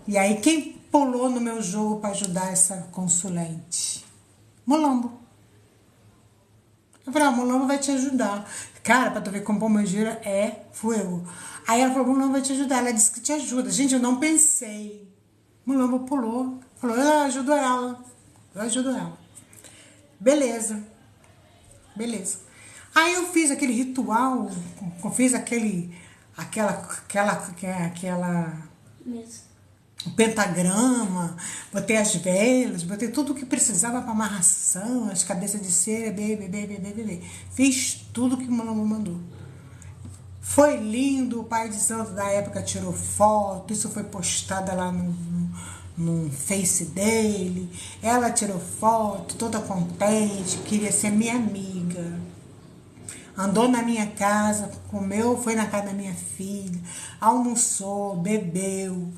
E aí quem pulou no meu jogo pra ajudar essa consulente? Mulambo. Eu falei, Mulambo vai te ajudar. Cara, pra tu ver como Pombagira é fuego. Aí ela falou, Mulambo vai te ajudar. Ela disse que te ajuda. Gente, eu não pensei. Mulambo pulou. Falou, eu ajudo ela. Eu ajudo ela. Beleza. Beleza. Aí eu fiz aquele ritual. Eu fiz aquela Mesmo. o pentagrama, botei as velas, botei tudo o que precisava para amarração, as cabeças de cera, bebê. Fiz tudo que o Mulambo mandou. Foi lindo, o pai de santo da época tirou foto, isso foi postado lá no Face dele. Ela tirou foto, toda contente, queria ser minha amiga. Andou na minha casa, comeu, foi na casa da minha filha, almoçou, bebeu.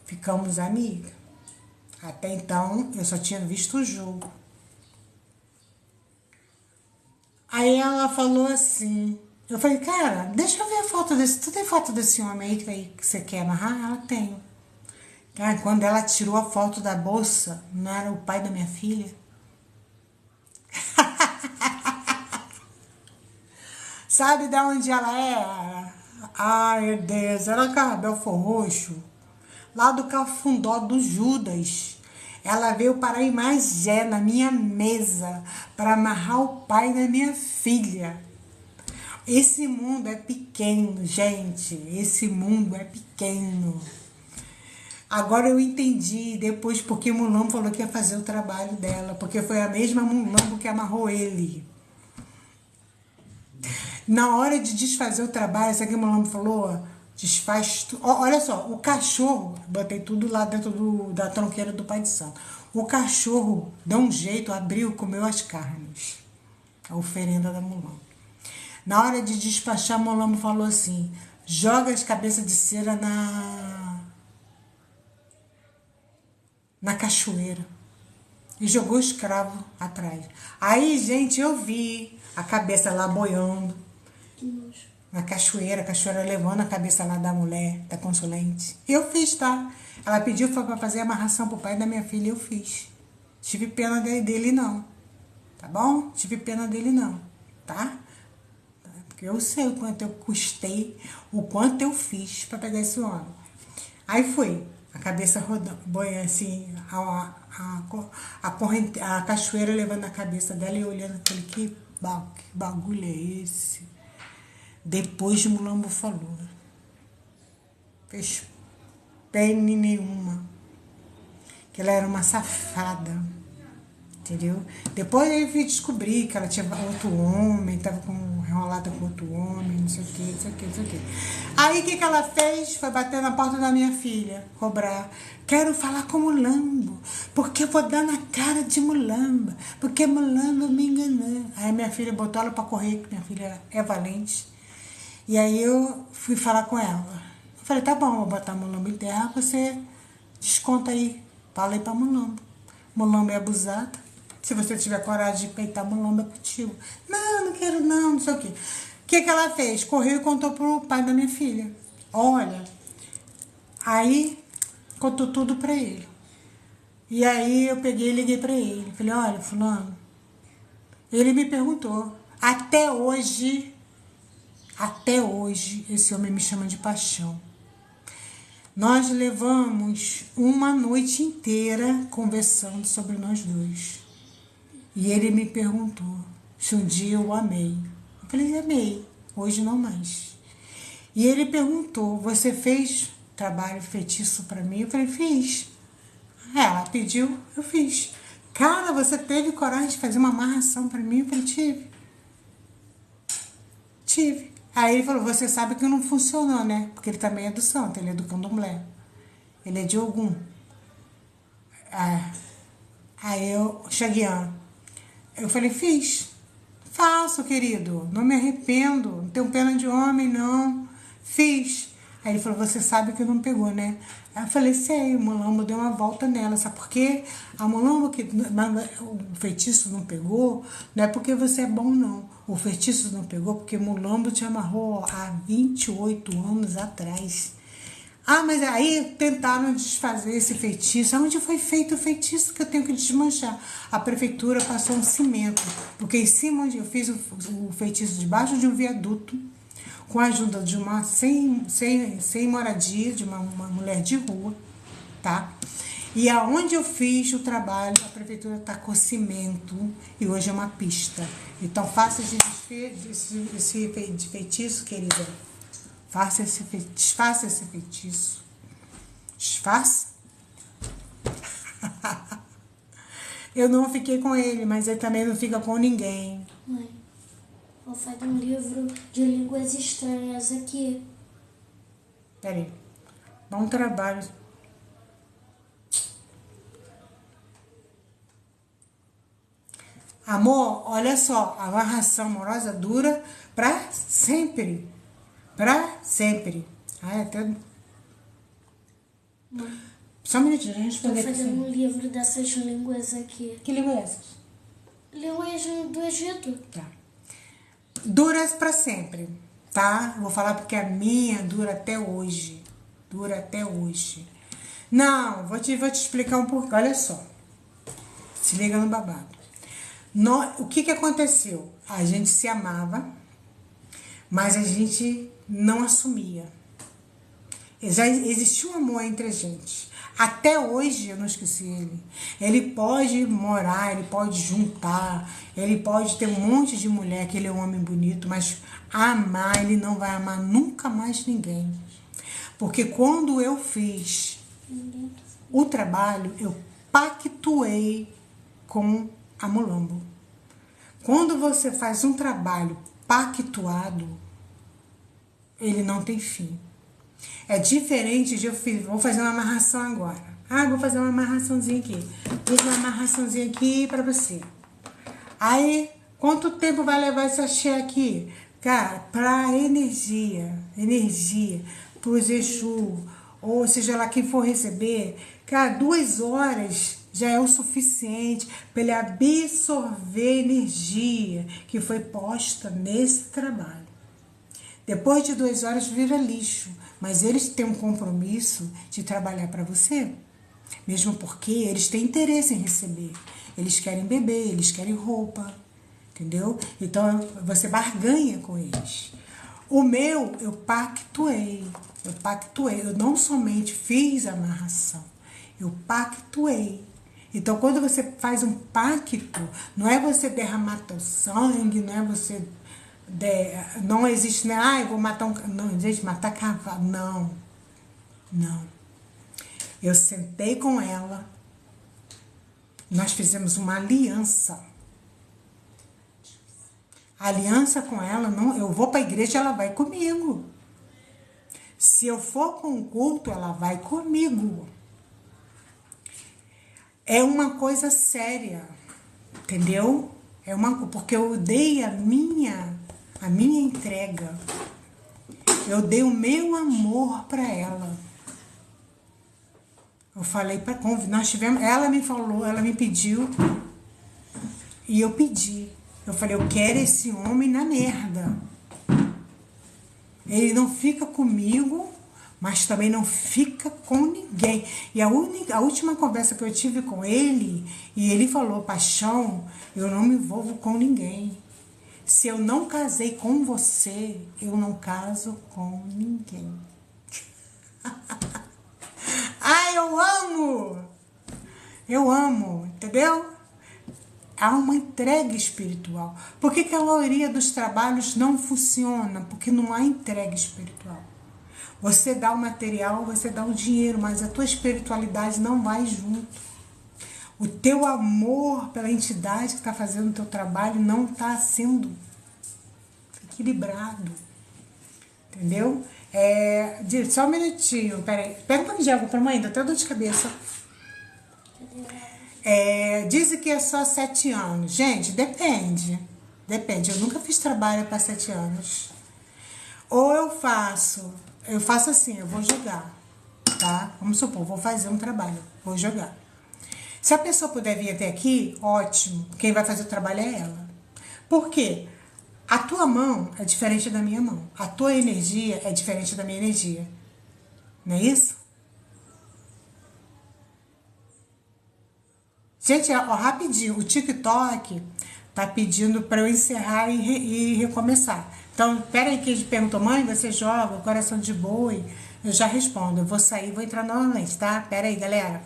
Ficamos amigas. Até então, eu só tinha visto o jogo. Aí ela falou assim, eu falei, cara, deixa eu ver a foto desse, tu tem foto desse homem aí que você quer amarrar? Ela tem. Cara, quando ela tirou a foto da bolsa, não era o pai da minha filha? Sabe de onde ela é? Ai, meu Deus, era Belfor Roxo. Lá do Cafundó do Judas. Ela veio para Imagé, na minha mesa, para amarrar o pai da minha filha. Esse mundo é pequeno, gente. Esse mundo é pequeno. Agora eu entendi depois porque Mulambo falou que ia fazer o trabalho dela. Porque foi a mesma Mulambo que amarrou ele. Na hora de desfazer o trabalho, sabe o que o Mulambo falou? Desfaz tudo. Olha só, o cachorro, botei tudo lá dentro da tronqueira do pai de santo. O cachorro deu um jeito, abriu, comeu as carnes. A oferenda da Mulambo. Na hora de despachar, Mulambo falou assim, joga as cabeças de cera na cachoeira. E jogou o escravo atrás. Aí, gente, eu vi a cabeça lá boiando. Que nojo. Na cachoeira, a cachoeira levando a cabeça lá da mulher, da consulente. Eu fiz, tá? Ela pediu para fazer a amarração pro pai da minha filha, eu fiz. Tive pena dele não, tá bom? Tive pena dele não, tá? Porque eu sei o quanto eu custei, o quanto eu fiz para pegar esse homem. Aí foi, a cabeça rodando, boiando assim, a cachoeira levando a cabeça dela e olhando aquele, que bagulho é esse? Depois Mulambo falou. Fez pene nenhuma. Que ela era uma safada. Entendeu? Depois eu fui descobrir que ela tinha outro homem, estava enrolada com outro homem, não sei o que, não sei o que, não sei o que. Aí o que ela fez? Foi bater na porta da minha filha, cobrar. Quero falar com Mulambo, porque eu vou dar na cara de Mulambo, porque Mulambo me enganou. Aí minha filha botou ela pra correr, que minha filha é valente. E aí eu fui falar com ela. Eu falei, tá bom, vou botar Mulambo em terra, você desconta aí. Falei pra Mulambo. Mulambo é abusada. Se você tiver coragem de peitar Mulambo é contigo. Não, não quero não, não sei o quê. O que ela fez? Correu e contou pro pai da minha filha. Olha, aí contou tudo pra ele. E aí eu peguei e liguei pra ele. Falei, olha, fulano. Ele me perguntou. Até hoje, esse homem me chama de paixão. Nós levamos uma noite inteira conversando sobre nós dois. E ele me perguntou se um dia eu amei. Eu falei, amei, hoje não mais. E ele perguntou, você fez trabalho feitiço pra mim? Eu falei, fiz. Ela pediu, eu fiz. Cara, você teve coragem de fazer uma amarração pra mim? Eu falei, tive. Tive. Aí ele falou, você sabe que não funcionou, né? Porque ele também é do santo, ele é do candomblé. Ele é de Ogum. Aí eu, Xaguian, eu falei, fiz. Faço, querido. Não me arrependo. Não tenho pena de homem, não. Fiz. Aí ele falou, você sabe que não pegou, né? Aí eu falei, sei, o mulambo deu uma volta nela. Sabe por quê? A mulambo que o feitiço não pegou, não é porque você é bom, não. O feitiço não pegou porque o mulambo te amarrou há 28 anos atrás. Ah, mas aí tentaram desfazer esse feitiço. Onde foi feito o feitiço que eu tenho que desmanchar? A prefeitura passou um cimento, porque em cima onde eu fiz o feitiço, debaixo de um viaduto, com a ajuda de uma sem moradia, de uma mulher de rua, tá? E aonde eu fiz o trabalho, a prefeitura tacou cimento e hoje é uma pista. Então faça esse feitiço, querida. Desfaça esse feitiço. Desfaça. Eu não fiquei com ele, mas ele também não fica com ninguém. Mãe, vou fazer um livro de línguas estranhas aqui. Peraí. Bom trabalho. Amor, olha só. A amarração amorosa dura pra sempre. Pra sempre. Ai, até... Mãe, Só um minutinho, a gente estou poder... fazendo um livro dessas línguas aqui. Que língua é essa? Línguas do Egito. Tá. Dura pra sempre, tá? Vou falar porque a minha dura até hoje. Dura até hoje. Não, vou te explicar um pouquinho. Olha só. Se liga no babado. O que aconteceu? A gente se amava, mas a gente não assumia. Já existiu um amor entre a gente. Até hoje eu não esqueci ele. Ele pode morar, ele pode juntar, ele pode ter um monte de mulher, que ele é um homem bonito, mas amar, ele não vai amar nunca mais ninguém. Porque quando eu fiz o trabalho, eu pactuei com a mulambo. Quando você faz um trabalho pactuado, ele não tem fim. É diferente de vou fazer uma amarração agora. Ah, vou fazer uma amarraçãozinha aqui. Fiz uma amarraçãozinha aqui pra você. Aí, quanto tempo vai levar esse axé aqui? Cara, pra energia, pros Exu, ou seja lá quem for receber, cara, 2 horas já é o suficiente para ele absorver energia que foi posta nesse trabalho. Depois de 2 horas vira lixo, mas eles têm um compromisso de trabalhar para você, mesmo porque eles têm interesse em receber. Eles querem beber, eles querem roupa, entendeu? Então você barganha com eles. O meu, eu pactuei, eu não somente fiz a amarração, eu pactuei. Então, quando você faz um pacto, não é você derramar teu sangue, não é você... não existe, né? Ah, eu vou matar um... Não existe matar cavalo. Não. Eu sentei com ela, nós fizemos uma aliança. A aliança com ela, não, eu vou para a igreja, ela vai comigo. Se eu for para um culto, ela vai comigo. É uma coisa séria, entendeu? Porque eu dei a minha entrega. Eu dei o meu amor para ela. Eu falei nós tivemos, ela me falou, ela me pediu e eu pedi. Eu falei, eu quero esse homem na merda. Ele não fica comigo, mas também não fica com ninguém. E a última conversa que eu tive com ele, e ele falou, paixão, eu não me envolvo com ninguém. Se eu não casei com você, eu não caso com ninguém. Ai, eu amo! Eu amo, entendeu? Há uma entrega espiritual. Por que a maioria dos trabalhos não funciona? Porque não há entrega espiritual. Você dá o material, você dá o dinheiro, mas a tua espiritualidade não vai junto. O teu amor pela entidade que está fazendo o teu trabalho não está sendo equilibrado. Entendeu? Só um minutinho, peraí. Pega um pouquinho de água pra mãe, dá até dor de cabeça. Dizem que é só 7 anos. Gente, depende. Depende. Eu nunca fiz trabalho para 7 anos. Ou eu faço assim, eu vou jogar, tá? Vamos supor, vou fazer um trabalho, vou jogar. Se a pessoa puder vir até aqui, ótimo. Quem vai fazer o trabalho é ela. Por quê? A tua mão é diferente da minha mão. A tua energia é diferente da minha energia. Não é isso? Gente, ó, rapidinho, o TikTok tá pedindo para eu encerrar e recomeçar. Então, pera aí que ele perguntou, mãe, você joga o coração de boi? Eu já respondo, eu vou sair e vou entrar novamente, tá? Pera aí, galera.